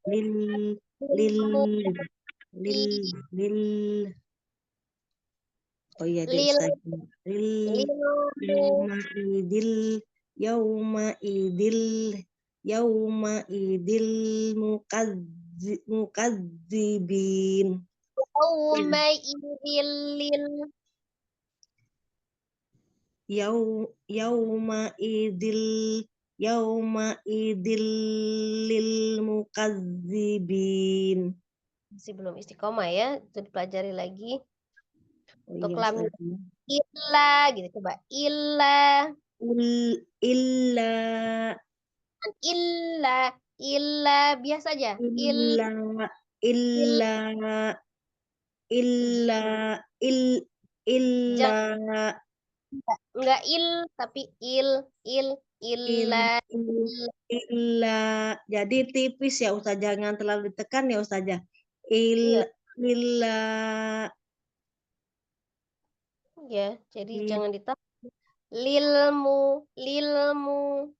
Speaker 4: lil lil lil lil oh iya deh
Speaker 1: lil
Speaker 4: Ustazah. Lil idil yauma idil yauma idil mukadzibin.
Speaker 1: yauma idil lil
Speaker 4: Yauma idil yauma idil lil mukadzibin.
Speaker 1: masih belum istiqomah ya, itu dipelajari lagi.
Speaker 4: Oh
Speaker 1: Untuk
Speaker 4: iya
Speaker 1: lamnya
Speaker 4: Ustazah.
Speaker 1: illa gitu, coba illa
Speaker 4: Illa
Speaker 1: illa biasa aja
Speaker 4: illa illa illa il illa
Speaker 1: enggak il tapi il
Speaker 4: il
Speaker 1: illa
Speaker 4: illa jadi tipis ya Ustazah, jangan terlalu ditekan ya Ustazah.
Speaker 1: iya
Speaker 4: Illa
Speaker 1: ya, jadi jangan ditahan. Lilmu
Speaker 4: lilmu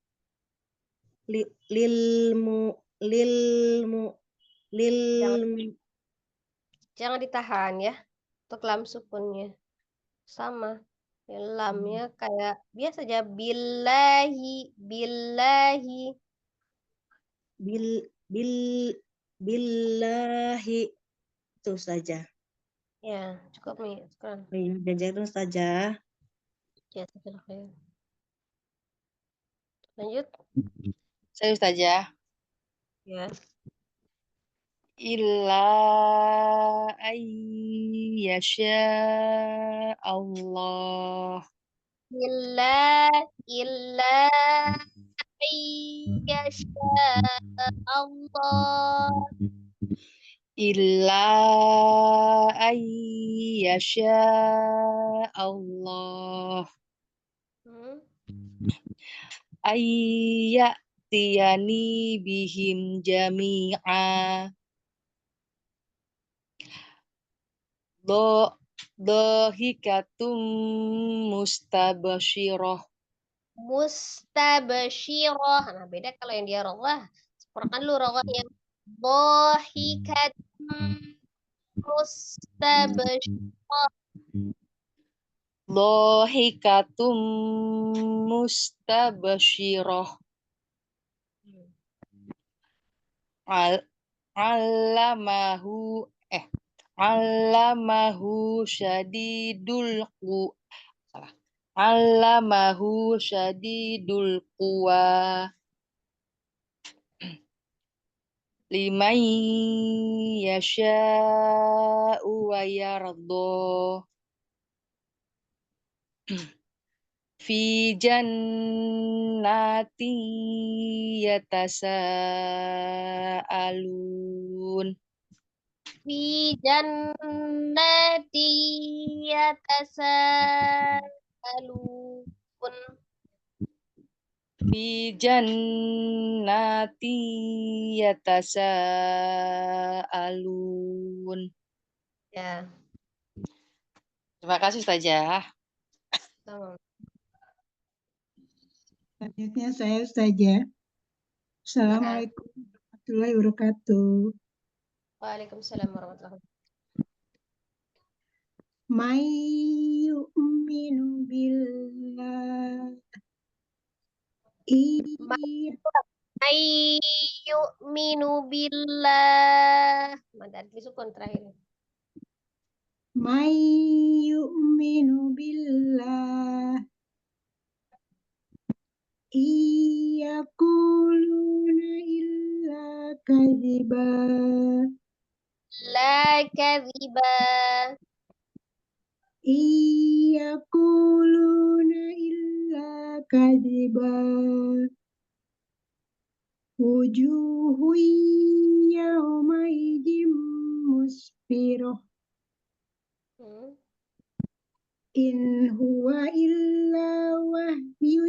Speaker 4: lilmu lilmu
Speaker 1: jangan ditahan ya. Untuk lam sukunnya sama. Lamnya kayak biasa aja billahi
Speaker 4: bil bil billahi itu saja.
Speaker 1: ya cukup nih sekarang
Speaker 4: Belajar saja.
Speaker 1: ya silakan. Lanjut
Speaker 2: Saya Ustazah.
Speaker 1: ya.
Speaker 2: Illa ayyasha Allah.
Speaker 1: Illa ayyasha Allah.
Speaker 2: Illa ayyasha Allah. Ayyatiyani bihim jami'a. Dohikatum mustabasyirah.
Speaker 1: Mustabasyirah. Nah, beda kalau yang dia roghah. Seperti dulu roghah yang dohikatum mustabasyirah.
Speaker 2: Dohikatum mustabasyirah. Allamahu syadidul quwa liman yasha'u wa yardo fi jannati yatasaalun
Speaker 1: Fi jannati yatasaalun.
Speaker 2: Fi jannati yatasaalun.
Speaker 1: Ya,
Speaker 2: Terima kasih Ustazah.
Speaker 1: sama.
Speaker 6: Selanjutnya saya Ustazah. Assalamualaikum warahmatullahi wabarakatuh.
Speaker 1: Waalaikumsalam warahmatullahi wabarakatuh.
Speaker 6: May yu'minu billah.
Speaker 1: Ay yu'minu billah. Mad sukun terakhir.
Speaker 6: May yu'minu billah. Iyakuluna illa kadhiba.
Speaker 1: La kadhiba.
Speaker 6: Iyakuluna illa kadhiba. Wujuhu yawmaidin musfirah. In huwa illa wahyu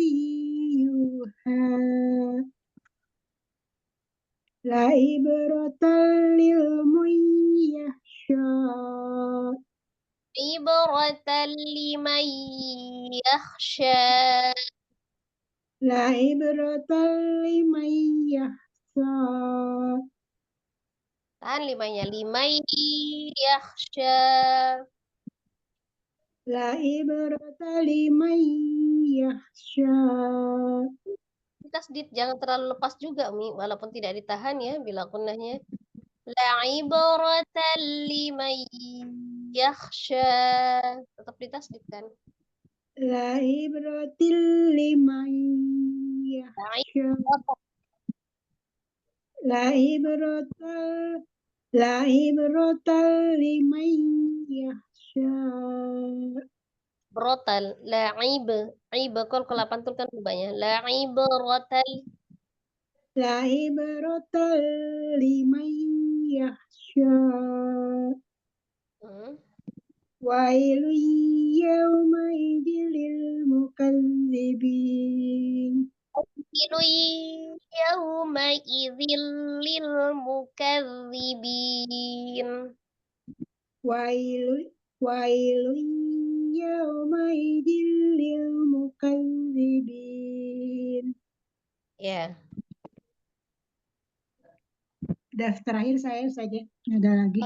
Speaker 6: yuha. La ibratan lil muyakhsha.
Speaker 1: Ibratan liman yakhsha.
Speaker 6: La ibratan liman yakhsha.
Speaker 1: Tahan limanya. Liman yakhsha.
Speaker 6: La ibratan liman yakhsha.
Speaker 1: Tasdid jangan terlalu lepas juga, Umi, walaupun tidak ditahan ya bila kunnahnya. La ibratan liman yakhsha. Tetap ditasdidkan.
Speaker 6: La ibratil liman yakhsha. La ibratal liman yakhsha.
Speaker 1: Brotal, la'ib, kol kelapan kan rubahnya. La'ib rotal.
Speaker 6: La ibratal liman yakhsha. Wailu yawma idil mukadzibin.
Speaker 1: Ilu yawma idzil lil mukadzibin.
Speaker 6: Wailu yawma idil lil mukadzibin.
Speaker 1: Ya.
Speaker 6: Terakhir saya saja. Ada lagi.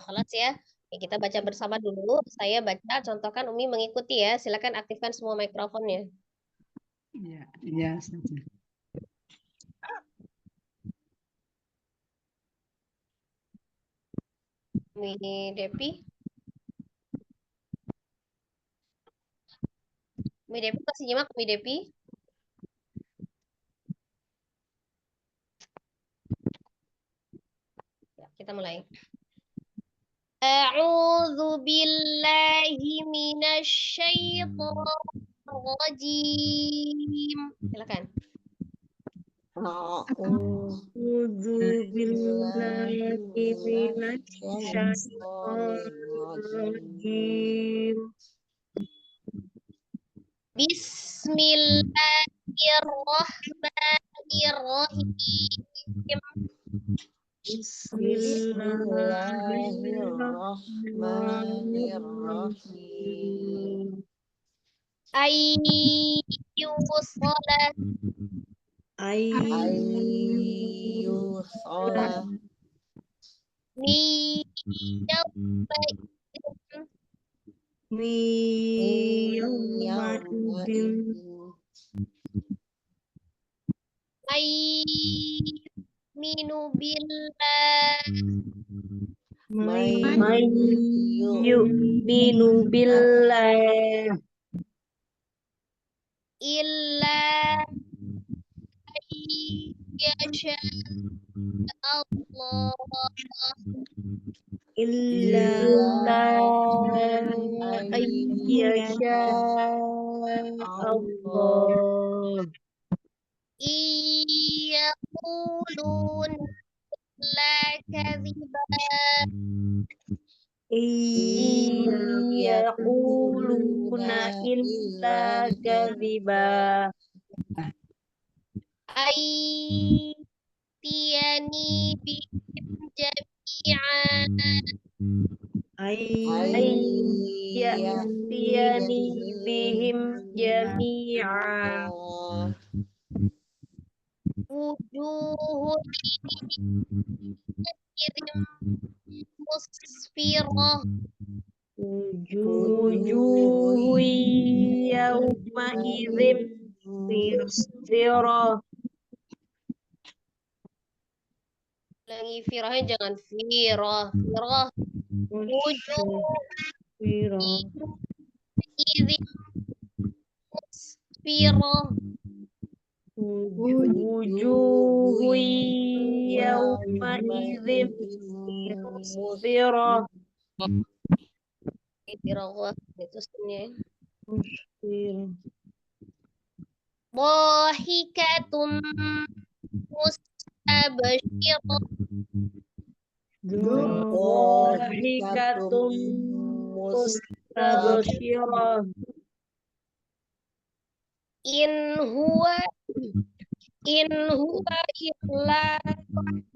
Speaker 1: Khalas ya. Oke, kita baca bersama dulu. Saya baca, contohkan Umi mengikuti ya. Silakan aktifkan semua mikrofonnya.
Speaker 3: Iya saja.
Speaker 1: Umi Depi. Umi Depi masih nyimak, Umi Depi? Ya, kita mulai. A'udzu billahi minasyaitonir rajim. Silakan.
Speaker 7: A'udzu billahi minasyaitonir rajim.
Speaker 1: Bismillahirrahmanirrahim.
Speaker 5: Bismillahirrahmanirrahim.
Speaker 1: Ayyussalah.
Speaker 5: Ayyussalah.
Speaker 7: Yaumaidin
Speaker 1: Minu billah.
Speaker 7: yu'minu billah
Speaker 1: Illa yasha Allah.
Speaker 7: illa ayyasha Allah.
Speaker 1: Iyaqulun la kadhiba.
Speaker 7: Yaquluna illa kadhiba.
Speaker 1: Aitiyani bihim jami'an.
Speaker 7: Ya'tiyani bihim jami'a.
Speaker 1: Wujuhun idhim musfirah.
Speaker 7: Wujuhu yawma idzin musfirah.
Speaker 1: Ulangi firahnya jangan firah. Firah. Wujuh idhim musfirah.
Speaker 7: Wujuhu yawma idzin musfirah.
Speaker 1: Firah itu sebenarnya.
Speaker 4: Musfirah.
Speaker 1: Dhahikatum mustabshirah.
Speaker 7: Dhahikatum mustabshirah.
Speaker 1: In huwa illa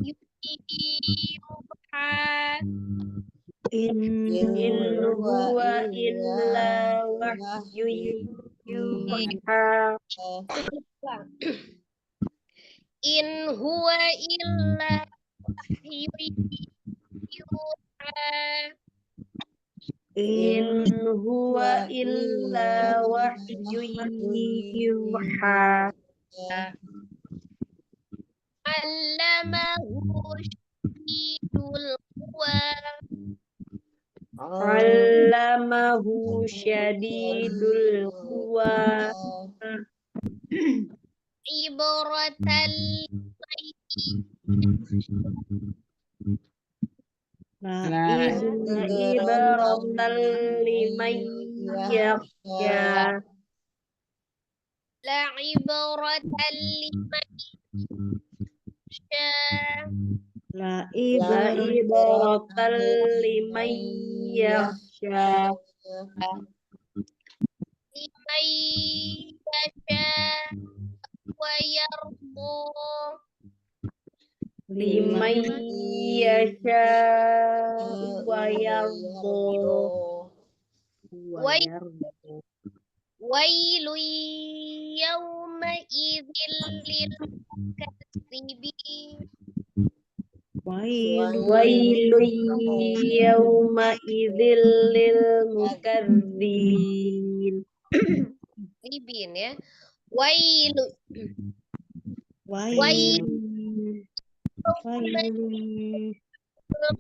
Speaker 1: yuha.
Speaker 4: In
Speaker 7: In huwa illa wahyun yuha.
Speaker 1: In huwa illa wahyun yuha.
Speaker 7: In huwa illa wahyun yuha.
Speaker 1: Allamahu syadidul quwa.
Speaker 7: Allamahu syadidul quwa.
Speaker 1: Ibratal
Speaker 7: Ibaratan liman yakhsha.
Speaker 1: la ibratan liman yakhsha.
Speaker 4: La
Speaker 7: Ibaratan liman yakhsha.
Speaker 1: Liman yasha wa yarda.
Speaker 7: Liman yasha wa yarda.
Speaker 1: Wailu yawma idzil lil mukatsibin.
Speaker 7: Wailu yawma idzil lil mukadzibin.
Speaker 1: Zibin ya. Wailu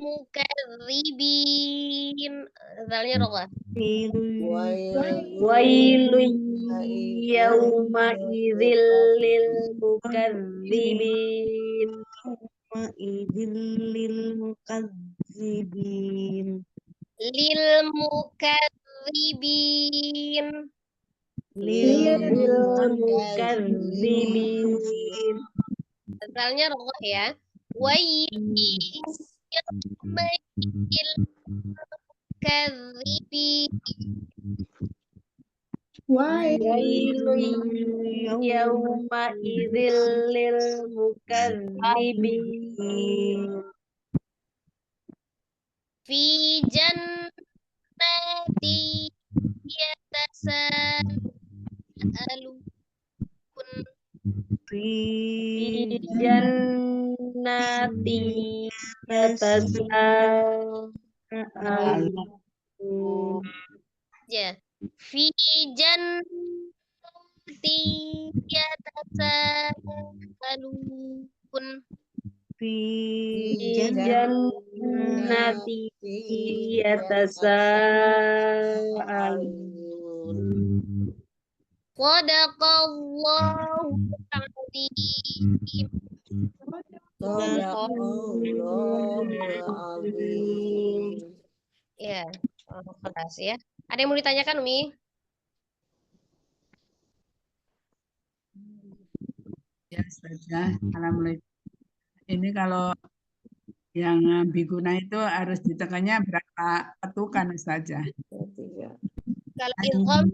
Speaker 1: mukadzibin. Zalnya roh.
Speaker 7: Wailu yawma idzil lil mukadzibin.
Speaker 4: lil mukadzibin.
Speaker 1: Lil mukadzibin.
Speaker 7: Lil mukadzibin.
Speaker 1: Zalnya roh ya. Wailu yawma idzil mukadzibin.
Speaker 7: Wailu yawma idzil lil mukadzibin.
Speaker 1: Fi jannati yatasaalun.
Speaker 7: Fi jannati yatasaalun.
Speaker 1: Ya. Fi jannati yatasaalun.
Speaker 4: Fi
Speaker 7: Jannati yatasaalun.
Speaker 1: Shadaqallahu azim. Ya, kelas ya. Ada yang mau ditanyakan, Umi?
Speaker 3: Ya, Ustazah. Alhamdulillah. Ini kalau yang biguna itu harus ditekannya berapa petukan, Ustazah?
Speaker 1: Kalau idgham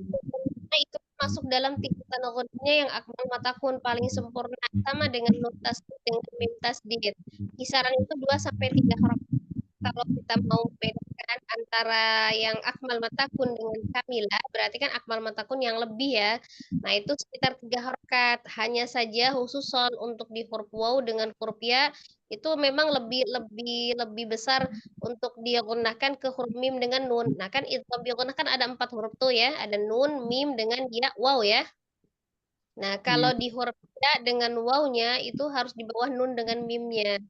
Speaker 1: itu masuk dalam tingkatan ghunnahnya yang akmal matakun paling sempurna, sama dengan nun tasdid dengan mim tasdid. Kisaran itu 2 sampai 3 harokat. Kalau kita mau bedakan antara yang akmal matakun dengan kamilah, berarti kan akmal matakun yang lebih ya. Nah, itu sekitar 3 harokat. Hanya saja khususon untuk di huruf waw dengan huruf ya itu memang lebih besar untuk dia gunakan ke huruf mim dengan nun. Nah, kan itu kan ada 4 huruf tuh ya, ada nun, mim dengan ya, waw ya. Nah, kalau di huruf ya dengan wawnya itu harus di bawah nun dengan mimnya.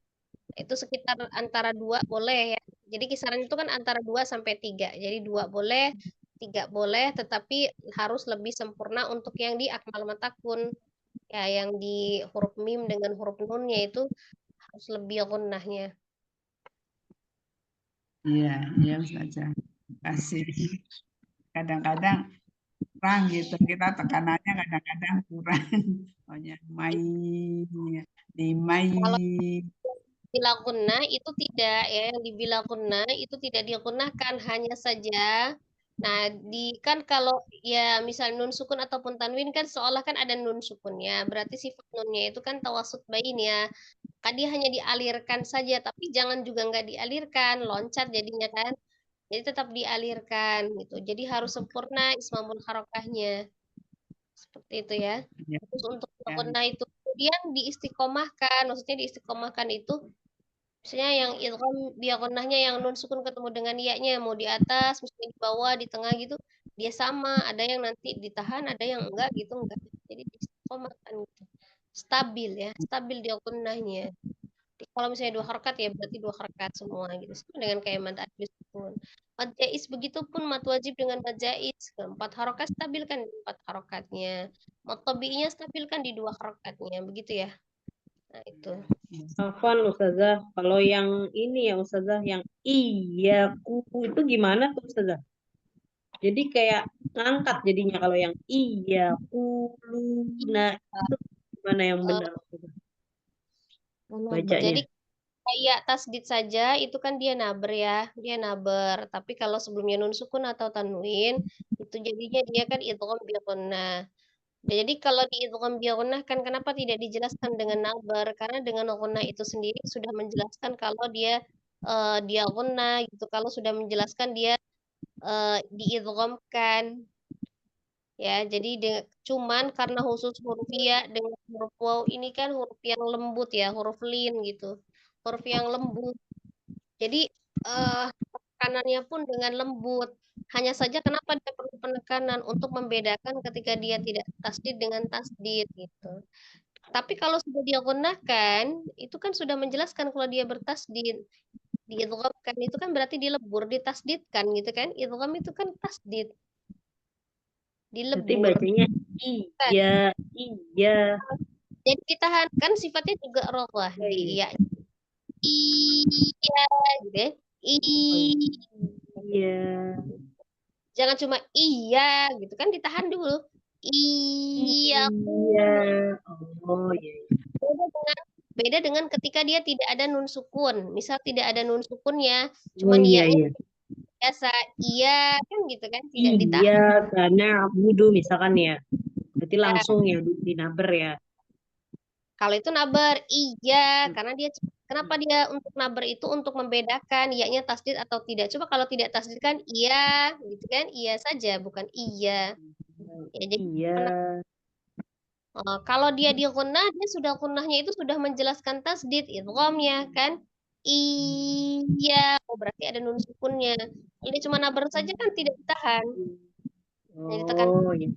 Speaker 1: Itu sekitar antara 2 boleh ya. Jadi kisaran itu kan antara 2 sampai 3. Jadi 2 boleh, 3 boleh, tetapi harus lebih sempurna untuk yang di akmal matakun. Ya, yang di huruf mim dengan huruf nunnya itu harus lebih gunnahnya.
Speaker 3: Iya Ustazah. Terima kasih. Kadang-kadang kurang gitu, kita tekanannya kadang-kadang kurang. Pokoknya
Speaker 1: Kalau
Speaker 3: mai.
Speaker 1: dilakunna itu tidak ya, yang dibilakunna itu tidak digunakan hanya saja. Nah, kan kalau ya misal nun sukun ataupun tanwin kan seolah kan ada nun sukunnya. Berarti sifat nunnya itu kan tawasud bain ya. Kan dia hanya dialirkan saja, tapi jangan juga nggak dialirkan, loncat jadinya kan. Jadi tetap dialirkan gitu. Jadi harus sempurna ismamul harokahnya. Seperti itu ya.
Speaker 3: Ya,
Speaker 1: Terus untuk
Speaker 3: ya.
Speaker 1: itu kemudian diistiqomahkan. Maksudnya diistiqomahkan itu misalnya yang idgham biaqonnahnya yang nun sukun ketemu dengan ya-nya mau di atas, misalnya di bawah, di tengah gitu, dia sama. Ada yang nanti ditahan, ada yang enggak gitu enggak. Jadi diistiqomahkan gitu. Stabil ya, stabil dia gunnahnya. Kalau misalnya 2 harokat ya berarti 2 harokat semua gitu. Sama dengan kayak mad adlis pun. Mad jaiz begitupun mad wajib dengan mad jaiz. 4 harokat stabilkan di 4 harokatnya. Mad tabi'inya stabilkan di 2 harokatnya. Begitu ya. Nah, itu.
Speaker 7: Afwan Ustazah, kalau yang ini ya Ustazah, yang iyaku itu gimana tuh Ustazah? Jadi kayak ngangkat jadinya kalau yang iyaku luna itu gimana yang
Speaker 1: Eh,
Speaker 7: benar Ustazah?
Speaker 1: jadi
Speaker 7: Bacanya.
Speaker 1: kayak tasdid saja itu kan dia naber ya, dia naber. Tapi kalau sebelumnya nun sukun atau tanwin itu jadinya dia kan idgham bi gunnah. Jadi kalau di idgham bi gunnah kan kenapa tidak dijelaskan dengan naber? Karena dengan gunnah itu sendiri sudah menjelaskan kalau dia gunnah gitu. Kalau sudah menjelaskan dia diidghamkan ya. Jadi cuman karena khusus huruf ya dengan huruf waw ini kan huruf yang lembut ya, huruf lin gitu. Huruf yang lembut. Jadi tekanannya pun dengan lembut. Hanya saja kenapa dia perlu penekanan untuk membedakan ketika dia tidak tasdid dengan tasdid gitu. Tapi kalau sudah dia gunakan, itu kan sudah menjelaskan kalau dia bertasdid. Diidghamkan itu kan berarti dilebur, ditasdidkan gitu kan. Idgham itu kan tasdid,
Speaker 7: Berarti
Speaker 1: dilebur.
Speaker 7: bacanya iya, iya.
Speaker 1: Jadi ditahan kan sifatnya juga roghah
Speaker 7: Iya,
Speaker 1: di
Speaker 7: iya.
Speaker 1: iya. Iya gitu ya.
Speaker 7: Iya.
Speaker 1: Jangan cuma iya gitu kan ditahan dulu. Iya.
Speaker 7: Iya. Oh, iya.
Speaker 1: Beda dengan ketika dia tidak ada nun sukun. Misal tidak ada nun sukunnya,
Speaker 7: Oh,
Speaker 1: cuman
Speaker 7: iya,
Speaker 1: iya
Speaker 7: iya.
Speaker 1: biasa. Iya kan gitu kan tidak ditahan.
Speaker 7: Iya, karena abudu misalkan ya. Berarti langsung ya dinaber ya.
Speaker 1: Kalau itu naber iya karena dia kenapa dia untuk naber itu untuk membedakan iya-nya tasdid atau tidak. Coba kalau tidak tasdid kan iya gitu kan iya saja bukan iya. Ya, jadi
Speaker 7: Iya.
Speaker 1: kalau dia di gunnah dia sudah gunnahnya itu sudah menjelaskan tasdid idghamnya kan. Iya, oh berarti ada nun sukunnya. Kalau dia cuma naber saja kan tidak ditahan. Jadi ditekan.
Speaker 7: Oh, iya.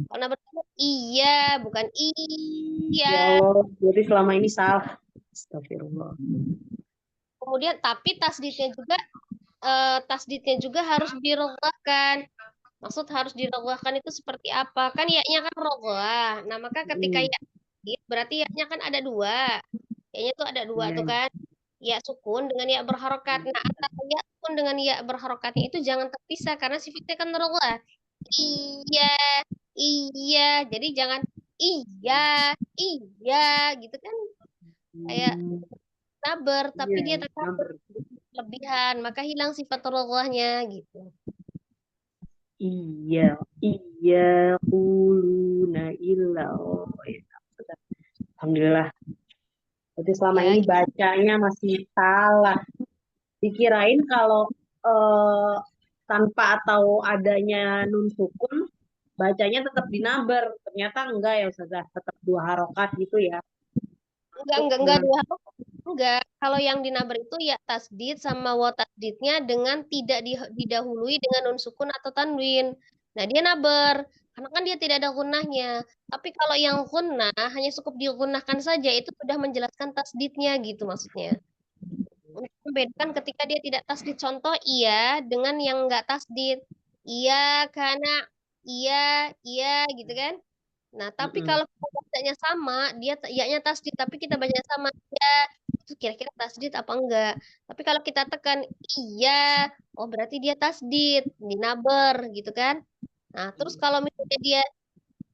Speaker 1: Kalau naber saja iya bukan iya.
Speaker 7: Ya Allah, jadi selama ini salah. Astagfirullah.
Speaker 1: Kemudian tapi tasdidnya juga harus diroghahkan. Maksud harus diroghahkan itu seperti apa? Kan ya-nya kan roghah. Nah, maka ketika ya berarti ya-nya kan ada 2. Ya-nya tuh ada 2 tuh
Speaker 7: Iya.
Speaker 1: kan. Ya sukun dengan ya berharokat. Nah, antara ya sukun dengan ya berharokatnya itu jangan terpisah karena sifatnya kan roghah. Iya, iya. Jadi jangan iya, iya gitu kan. Kayak naber, tapi
Speaker 7: Iya,
Speaker 1: dia tetap
Speaker 7: naber.
Speaker 1: lebihan, maka hilang sifat roghahnya gitu.
Speaker 7: Iya, yaquluna illa. Oh, ya. Alhamdulillah. Jadi selama
Speaker 1: Ya,
Speaker 7: ini bacanya masih salah. Dikirain kalau tanpa atau adanya nun sukun bacanya tetap dinaber. Ternyata enggak ya Ustazah, tetap 2 harokat gitu ya.
Speaker 1: enggak dua harokat. Enggak. Kalau yang dinaber itu ya tasdid sama waw tasdidnya dengan tidak didahului dengan nun sukun atau tanwin. Nah, dia naber karena kan dia tidak ada gunnahnya. Tapi kalau yang gunnah hanya cukup digunakan saja itu sudah menjelaskan tasdidnya gitu maksudnya. Untuk membedakan ketika dia tidak tasdid. Contoh iya dengan yang enggak tasdid. Iya karena iya gitu kan. Nah, tapi kalau kita bacanya sama, dia iya-nya tasdid, tapi kita bacanya sama, ya itu kira-kira tasdid apa enggak. Tapi kalau kita tekan iya, oh berarti dia tasdid, dinaber gitu kan. Nah, terus kalau misalnya dia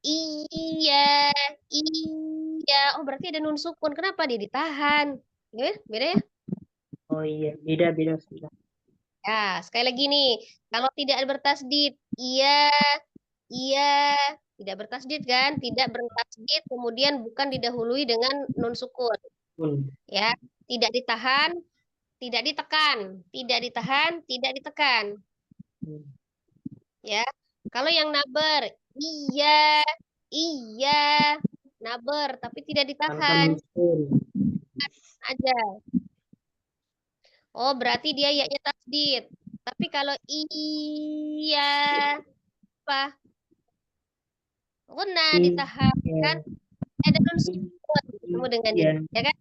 Speaker 1: iya, iya, oh berarti ada nun sukun. Kenapa dia ditahan? Ya, beda ya?
Speaker 7: Oh iya, beda-beda Ustazah.
Speaker 1: Ya, sekali lagi nih, kalau tidak bertasdid, iya, iya, tidak bertasdid kan? Tidak bertasdid, kemudian bukan didahului dengan nun sukun. Ya, tidak ditahan, tidak ditekan, tidak ditahan, tidak ditekan. Ya, kalau yang naber, iya, naber, tapi tidak ditahan aja. Oh, berarti dia ya-nya tasdid. Tapi kalau iya apa? Guna ditahan kan? Ada nun sukun ketemu dengan dia, ya kan?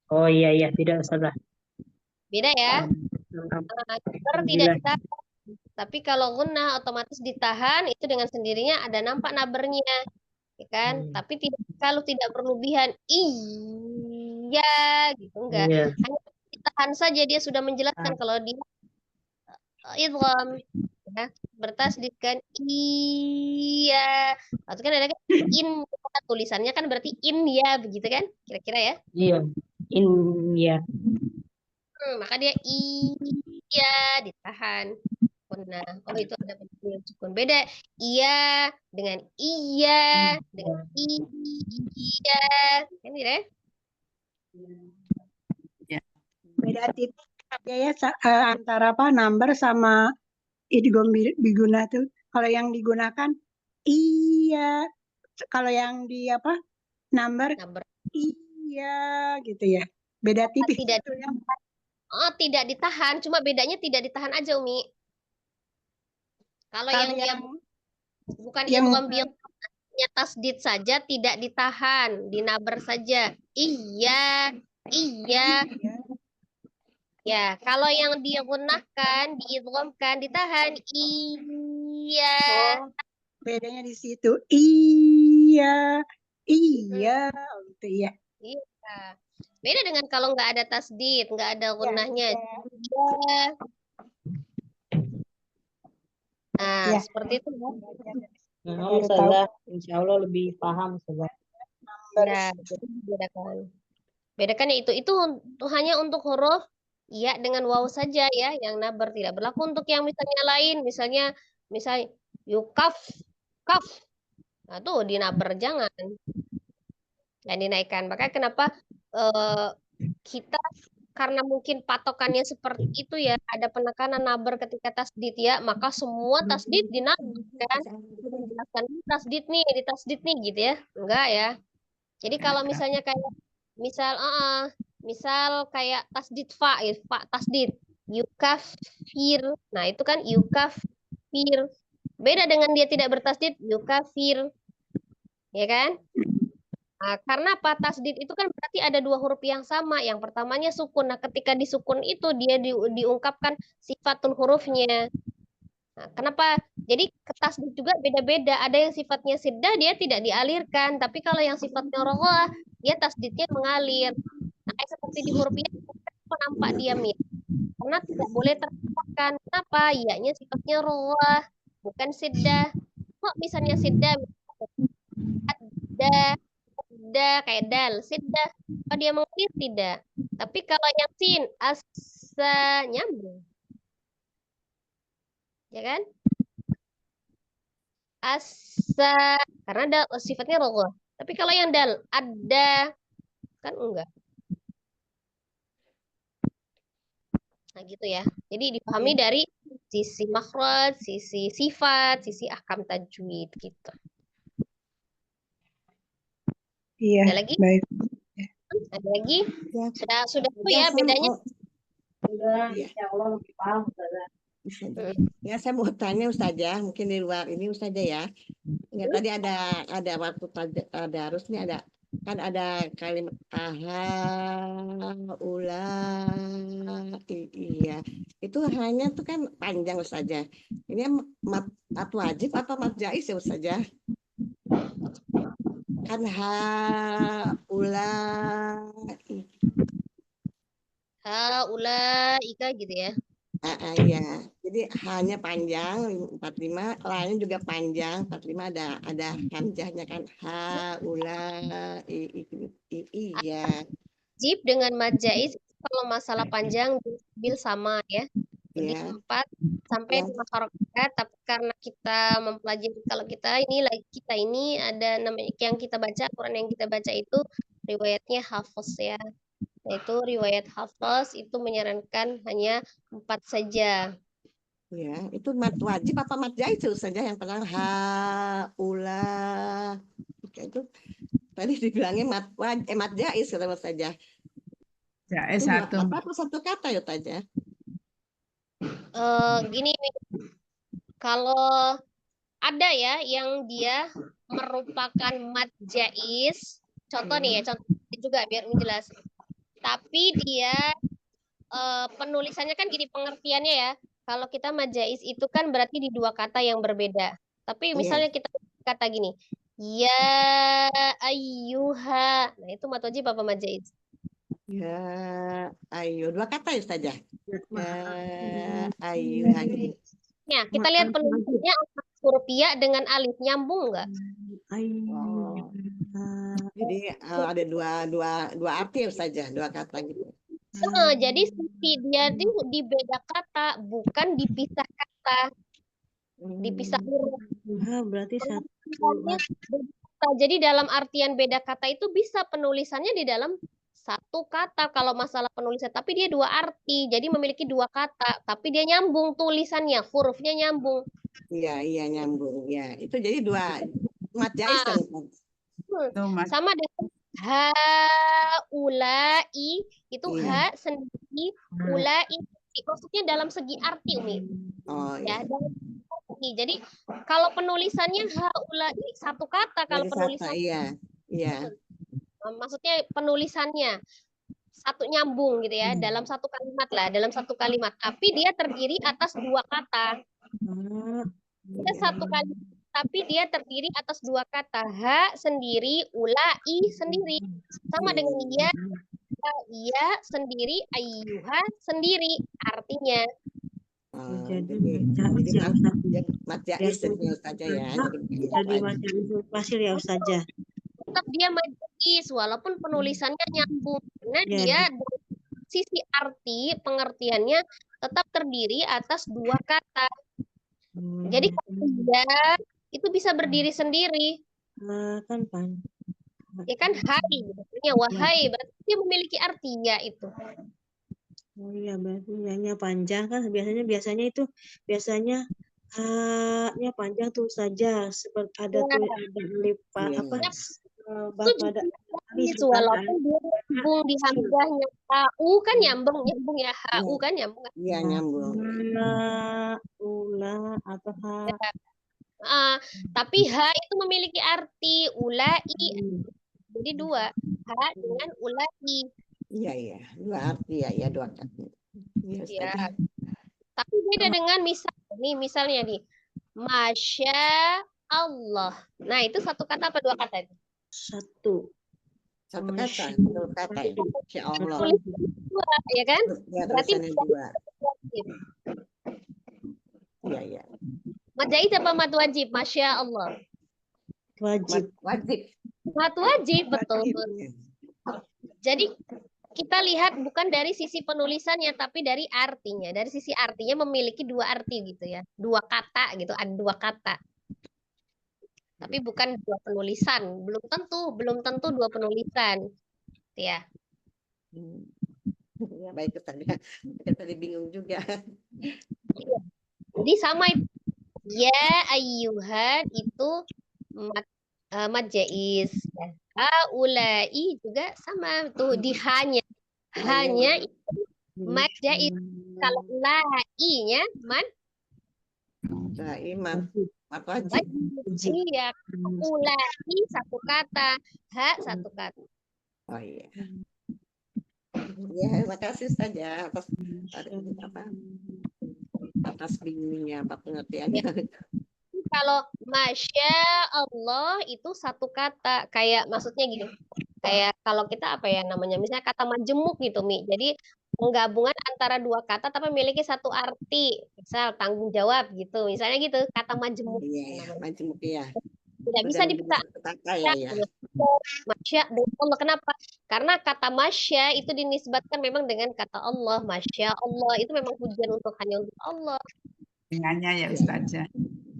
Speaker 7: Oh iya, beda Ustazah.
Speaker 1: Beda ya. Naber tidak ditahan. Tapi kalau guna otomatis ditahan itu dengan sendirinya ada nampak nabernya, ya kan? Tapi kalau tidak berlebihan, iya gitu enggak. Hanya ditahan saja dia sudah menjelaskan kalau dia idgham, ya, bertasdid kan iya. Atau kan ada kan in tulisannya kan berarti in ya begitu kan? Kira-kira ya.
Speaker 7: Iya, ya.
Speaker 1: Maka dia iya ditahan. Nah, oh itu ada bentuk sukun. Beda iya dengan iya dengan iya. Kan gitu ya?
Speaker 6: Beda titik aja ya antara number sama idgham biguna tuh. Kalau yang digunakan iya, kalau yang di number
Speaker 1: Naber.
Speaker 6: iya gitu ya. Beda tipis
Speaker 1: Tidak
Speaker 6: itu ya.
Speaker 1: tidak ditahan, cuma bedanya tidak ditahan aja Umi. Kalau yang dia bukan idgham bil tasdid saja tidak ditahan, dinaber saja. Iya. Ya, kalau yang digunakan, diidghamkan, ditahan. Iya.
Speaker 6: Oh, bedanya di situ. Iya, gitu ya.
Speaker 1: Iya. Beda dengan kalau nggak ada tasdid, nggak ada gunnahnya. Iya. Nah, seperti itu.
Speaker 7: Nah, Ustazah, insya Allah lebih paham Ustazah.
Speaker 1: Ya, jadi bedakan. Bedakan ya itu hanya untuk huruf iya dengan waw saja ya, yang naber tidak berlaku untuk yang misalnya lain, misalnya yukaf, kaf. Nah, tuh dinaber jangan. Dan dinaikkan. Makanya kenapa kita karena mungkin patokannya seperti itu ya, ada penekanan naber ketika tasdid ya, maka semua tasdid dinaber kan. Menjelaskan tasdid nih gitu ya. Enggak ya. Jadi kalau misalnya kayak misal kayak tasdid fa tasdid yukafir. Nah, itu kan yukafir. Beda dengan dia tidak bertasdid yukafir. Ya kan? Nah, karena apa? Tasdid itu kan berarti ada 2 huruf yang sama. Yang pertamanya sukun. Nah, ketika disukun itu dia diungkapkan sifatul hurufnya. Nah, kenapa? Jadi tasdid juga beda-beda. Ada yang sifatnya siddah dia tidak dialirkan. Tapi kalau yang sifatnya roghah, dia tasdidnya mengalir. Nah, kayak seperti di huruf ya, nampak dia mir. Karena tidak boleh terpisahkan. Kenapa? Ianya sifatnya roghah, bukan siddah. Kok misalnya siddah? Ada kayak dal, siddah. Kalau dia mengalir tidak. Tapi kalau yang sin, asa nyambung. Ya kan? asa, karena ada sifatnya rogoh. Tapi kalau yang dal, ada, kan enggak. Nah gitu ya. Jadi dipahami dari sisi makhraj, sisi sifat, sisi ahkam tajwid gitu.
Speaker 6: Iya,
Speaker 1: Ada lagi?
Speaker 6: baik.
Speaker 1: Ada lagi?
Speaker 5: Ya,
Speaker 1: Sudah tahu
Speaker 5: ya,
Speaker 1: ya
Speaker 5: saya
Speaker 1: bedanya?
Speaker 7: Sudah,
Speaker 5: Iya.
Speaker 7: insya Allah lebih paham Ustazah.
Speaker 5: Ya, saya mau tanya Ustazah, mungkin di luar ini Ustazah ya. Ya, tadi ada waktu ada harusnya ada kan ada kalimat iya. Itu hanya tuh kan panjang Ustazah. Ini mat wajib atau mat jaiz ya Ustazah? Kan
Speaker 1: Ika gitu ya.
Speaker 5: Iya, jadi hanya panjang 45, lainnya juga panjang 45 ada hamzahnya kan iya.
Speaker 1: Wajib dengan mad jaiz kalau masalah panjang bil sama ya. Lebih
Speaker 5: Ya.
Speaker 1: 4 sampai
Speaker 5: Ya.
Speaker 1: 5 harokat, tapi karena kita mempelajari kalau kita ini ada namanya yang kita baca, Quran yang kita baca itu riwayatnya Hafs ya. Yaitu riwayat Hafs itu menyarankan hanya 4 saja.
Speaker 5: Ya, itu mat wajib apa mat jaiz saja yang pertama itu tadi dibilangnya mat jaiz kata saja.
Speaker 3: Jaiz
Speaker 5: Itu
Speaker 3: satu.
Speaker 5: apa satu kata ya saja.
Speaker 1: Gini, kalau ada ya yang dia merupakan mad jaiz, contoh nih ya, contoh juga biar menjelas. Tapi dia penulisannya kan gini pengertiannya ya. Kalau kita mad jaiz itu kan berarti di dua kata yang berbeda. Tapi misalnya kita kata gini, ya ayyuha. Nah, itu mad wajib apa mad jaiz?
Speaker 5: Ya, ayo dua kata ya saja. Ayo gitu.
Speaker 1: Ya, kita lihat penulisannya huruf ya dengan alif nyambung nggak?
Speaker 5: Oh. Jadi ada dua arti saja, dua kata gitu.
Speaker 1: Jadi dia di beda kata, bukan dipisah kata. Dipisah huruf.
Speaker 4: Berarti satu.
Speaker 1: Jadi dalam artian beda kata itu bisa penulisannya di dalam satu kata kalau masalah penulisan, tapi dia dua arti, jadi memiliki dua kata, tapi dia nyambung tulisannya, hurufnya nyambung.
Speaker 5: Iya nyambung, ya itu jadi dua mat jaiz kan.
Speaker 1: Sama dengan haulai itu ha sendiri, ulai maksudnya dalam segi arti Umi.
Speaker 5: Oh
Speaker 1: ya. Jadi kalau penulisannya haulai satu kata, kalau penulisan
Speaker 5: iya.
Speaker 1: Maksudnya penulisannya satu nyambung gitu ya, dalam satu kalimat lah, dalam satu kalimat. Tapi dia terdiri atas dua kata. Dia satu kalimat, tapi dia terdiri atas dua kata. Ha sendiri, ulai sendiri. Sama dengan ya sendiri, ayyuha sendiri. Artinya.
Speaker 4: Jadi
Speaker 5: mat jaiz saja ya.
Speaker 4: Jadi macam pasir ya Ustazah.
Speaker 1: Tetap dia majlis walaupun penulisannya nyambung karena dia dari sisi arti pengertiannya tetap terdiri atas dua kata. Jadi dia itu bisa berdiri sendiri.
Speaker 4: Kan
Speaker 1: Ya kan hai, artinya wahai berarti dia memiliki arti ya itu.
Speaker 4: Oh iya berarti hanya panjang kan biasanya itu nya panjang tuh saja seperti ada tuh lipat apa pada
Speaker 1: walaupun dia nyambung di hamzahnya hu kan nyambung ya hu kan nyambung.
Speaker 5: Iya nyambung.
Speaker 4: Ula atau ha.
Speaker 1: Tapi ha itu memiliki arti ulai. Jadi dua ha dengan ulai.
Speaker 5: Iya dua arti ya dua kata.
Speaker 1: Ya. Tapi beda dengan misalnya nih Masya Allah. Nah itu satu kata apa dua kata itu?
Speaker 5: Satu kata, dua kata. Masya Allah.
Speaker 1: Dua, ya kan?
Speaker 5: Ya,
Speaker 1: berarti
Speaker 5: dua. Iya.
Speaker 1: Mad jaiz apa mad wajib? Masya Allah.
Speaker 4: Wajib.
Speaker 1: Mad wajib, betul. Jadi kita lihat bukan dari sisi penulisannya, tapi dari artinya. Dari sisi artinya memiliki dua arti gitu ya. Dua kata gitu, ada dua kata. Tapi bukan dua penulisan, belum tentu dua penulisan. Gitu ya.
Speaker 5: Ya baik Ustazah. Kita tadi bingung juga.
Speaker 1: Jadi sama itu. Ya ayyuhan itu mad jaiz. Ya. Haulai juga sama tuh di hanya itu mad jaiz. Kalau lai-nya mad
Speaker 5: Nah, iman. Apa aja?
Speaker 1: wajib. Iya, ulai satu kata, satu kata.
Speaker 5: Oh iya. Ya, makasih saja atas bingungnya, apa pengertiannya.
Speaker 1: Kalau Masya Allah itu satu kata, kayak maksudnya gini, kayak kalau kita apa ya namanya, misalnya kata majemuk gitu Mi. Jadi penggabungan antara dua kata tapi memiliki satu arti, misal tanggung jawab gitu, misalnya gitu kata majemuk.
Speaker 5: Iya, majemuk ya.
Speaker 1: Tidak bisa dipisah.
Speaker 5: Ya.
Speaker 1: Masya Allah, kenapa? Karena kata Masya itu dinisbatkan memang dengan kata Allah. Masya Allah itu memang pujian hanya untuk Allah.
Speaker 3: Dengannya ya Ustazah.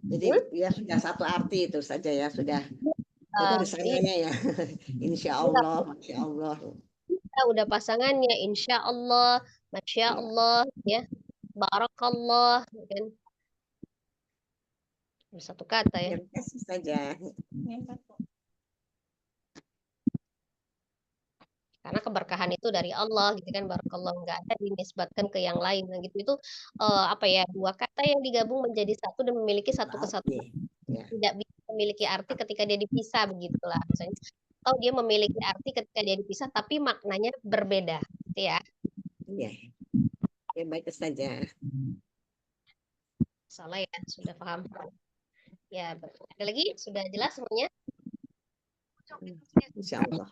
Speaker 5: Jadi ya sudah satu arti itu saja ya, sudah. Itu ada sananya ya. Insya Allah, Masya Allah.
Speaker 1: Kita udah pasangannya, Insya Allah, Masya Allah, ya, Barakallah, kan? Satu kata ya.
Speaker 5: Terima kasih saja.
Speaker 1: Karena keberkahan itu dari Allah gitu kan, barakallah, nggak ada dinisbatkan ke yang lain. Nah, gitu itu apa ya, dua kata yang digabung menjadi satu dan memiliki satu kesatuan.
Speaker 5: Ya.
Speaker 1: Tidak bisa memiliki arti ketika dia dipisah, begitulah misalnya. Atau dia memiliki arti ketika dia dipisah tapi maknanya berbeda, gitu ya.
Speaker 5: Iya. Ya baik saja.
Speaker 1: Salah ya, sudah paham. Ya, ada lagi? Sudah jelas semuanya?
Speaker 5: Insya Allah.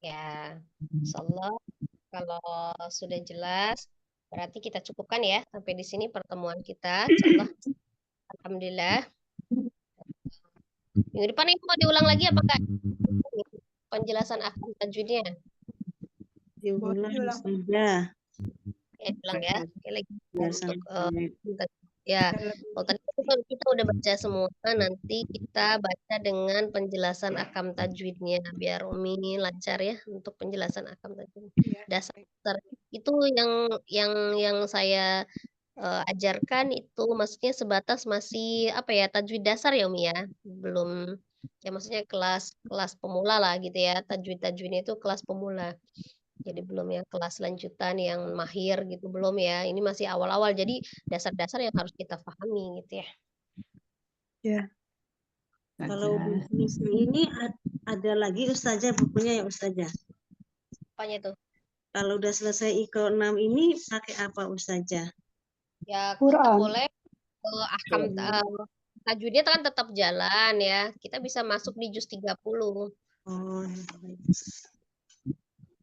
Speaker 1: Ya, insyaallah kalau sudah jelas, berarti kita cukupkan ya sampai di sini pertemuan kita. Insyaallah. Alhamdulillah. Minggu depan ini mau diulang lagi apa enggak? Penjelasan ahkam tajwidnya.
Speaker 4: Diulang saja.
Speaker 1: Ya, diulang ya. Oke, lagi untuk ya, kalau tadi kita udah baca semua, nanti kita baca dengan penjelasan ahkam tajwidnya biar Umi lancar ya untuk penjelasan ahkam tajwid. Dasar itu yang saya ajarkan itu maksudnya sebatas masih apa ya, tajwid dasar ya Umi ya. Belum ya, maksudnya kelas pemula lah gitu ya. Tajwidnya itu kelas pemula. Jadi belum yang kelas lanjutan yang mahir gitu, belum ya. Ini masih awal-awal. Jadi dasar-dasar yang harus kita pahami gitu ya.
Speaker 6: Ya.
Speaker 4: Kalau buku ini ada lagi Ustazah bukunya ya Ustazah.
Speaker 1: Apanya tuh?
Speaker 4: Kalau udah selesai Iqra 6 ini pakai apa Ustazah?
Speaker 1: Ya kita boleh ahkam tajwidnya kan tetap jalan ya. Kita bisa masuk di juz 30.
Speaker 4: Oh,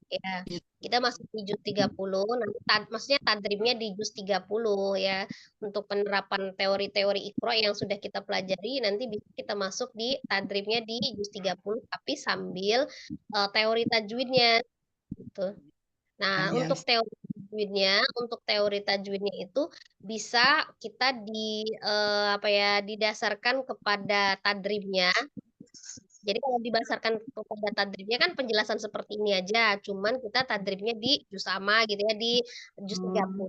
Speaker 1: ya, kita masuk di juz 30, nanti maksudnya tadribnya di juz 30 ya. Untuk penerapan teori-teori Iqra yang sudah kita pelajari, nanti bisa kita masuk di tadribnya di juz 30 tapi sambil teori tajwidnya gitu. Nah, untuk teori tajwidnya itu bisa kita didasarkan kepada tadribnya. Jadi kalau dibasarkan kepada tadribnya kan penjelasan seperti ini aja, cuman kita tadribnya di juz sama gitu ya, di juz 30.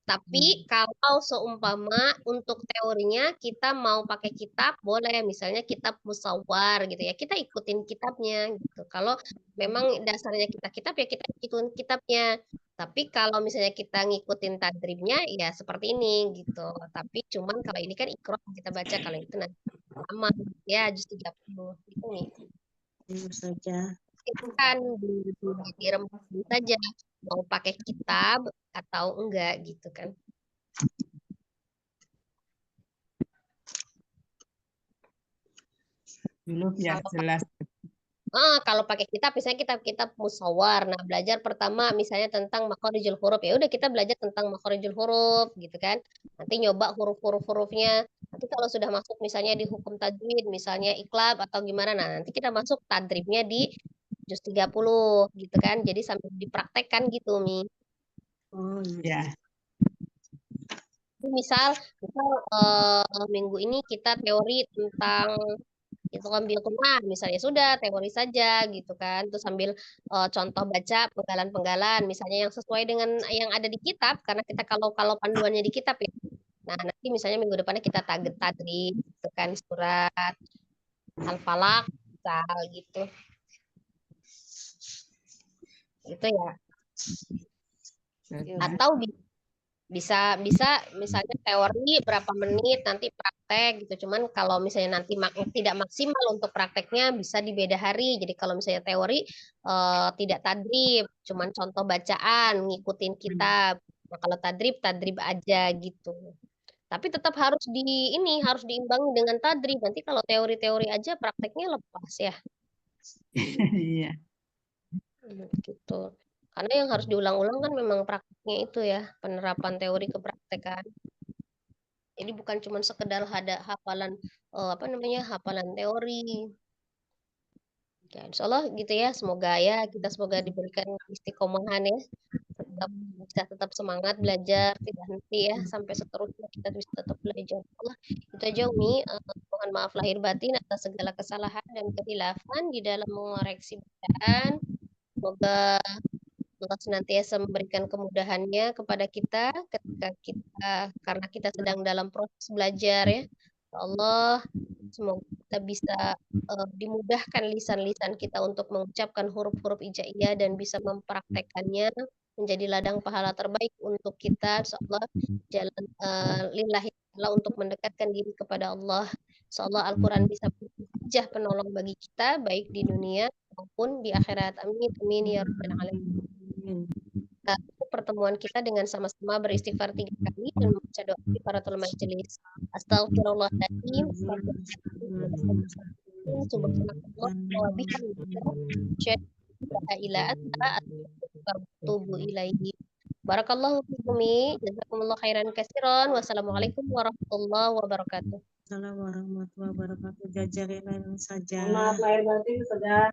Speaker 1: Tapi kalau seumpama untuk teorinya kita mau pakai kitab, boleh misalnya kitab musawwar gitu ya. Kita ikutin kitabnya gitu. Kalau memang dasarnya kita kitab ya kita ikutin kitabnya. Tapi kalau misalnya kita ngikutin tadribnya ya seperti ini gitu. Tapi cuman kalau ini kan Iqra kita baca, kalau itu nanti sama ya juz 30 gitu nih.
Speaker 4: saja.
Speaker 1: Itu kan dirembuk saja mau pakai kitab atau enggak gitu kan.
Speaker 3: Dulu biar jelas.
Speaker 1: Kalau pakai kitab, misalnya kitab musawwar, nah belajar pertama misalnya tentang makharijul huruf, ya udah kita belajar tentang makharijul huruf gitu kan. Nanti nyoba hurufnya. Nanti kalau sudah masuk misalnya di hukum tajwid, misalnya iqlab atau gimana, nah nanti kita masuk tadribnya di juz 30 gitu kan. Jadi sambil dipraktekkan gitu Mi.
Speaker 4: Oh
Speaker 3: iya.
Speaker 1: Misal minggu ini kita teori tentang hitungan biokumah, misalnya sudah teori saja gitu kan. Terus sambil contoh baca penggalan-penggalan, misalnya yang sesuai dengan yang ada di kitab, karena kita kalau panduannya di kitab ya. Nah nanti misalnya minggu depannya kita tadrib gitu kan, surat Al-Falaq misal gitu. Gitu ya. Atau bisa misalnya teori berapa menit nanti praktek gitu. Cuman kalau misalnya nanti tidak maksimal untuk prakteknya bisa di beda hari. Jadi kalau misalnya teori tidak tadrib, cuman contoh bacaan, ngikutin kitab. Nah, kalau tadrib aja gitu. Tapi tetap harus harus diimbangi dengan tadrib. Nanti kalau teori-teori aja prakteknya lepas ya.
Speaker 3: Iya.
Speaker 1: Gitu. Karena yang harus diulang-ulang kan memang prakteknya itu ya, penerapan teori ke praktekan. Jadi bukan cuma sekedar ada hafalan hafalan teori. Ya, insya Allah gitu ya. Semoga kita diberikan istiqomahan ya. Bisa tetap semangat belajar, tidak henti ya, sampai seterusnya kita bisa tetap belajar. Allah, itu aja Umi. Mohon maaf lahir batin atas segala kesalahan dan kehilafan di dalam mengoreksi bacaan. Semoga Allah senantiasa memberikan kemudahannya kepada kita ketika karena kita sedang dalam proses belajar ya. Ya Allah, semoga kita bisa dimudahkan lisan-lisan kita untuk mengucapkan huruf-huruf hijaiyah dan bisa mempraktekannya menjadi ladang pahala terbaik untuk kita. Insyaallah jalan lillahi ta'ala untuk mendekatkan diri kepada Allah. Insyaallah Al-Quran bisa menjadi penolong bagi kita baik di dunia maupun di akhirat. Amin amin ya rabbal alamin. Pertemuan kita dengan sama-sama beristighfar 3 kali dan membaca doa di kifaratul majelis. Astagfirullahaladzim. Subhanallah wa bihamdihi. Asyhadu an la ilaha illa anta atubu ilaihi. Barakallahu fikum. Jazakumullah khairan katsiran. Wassalamualaikum warahmatullahi wabarakatuh.
Speaker 4: Assalamualaikum warahmatullahi wabarakatuh. Jazakallahu saja.
Speaker 7: Maaf lahir batin, Ustazah.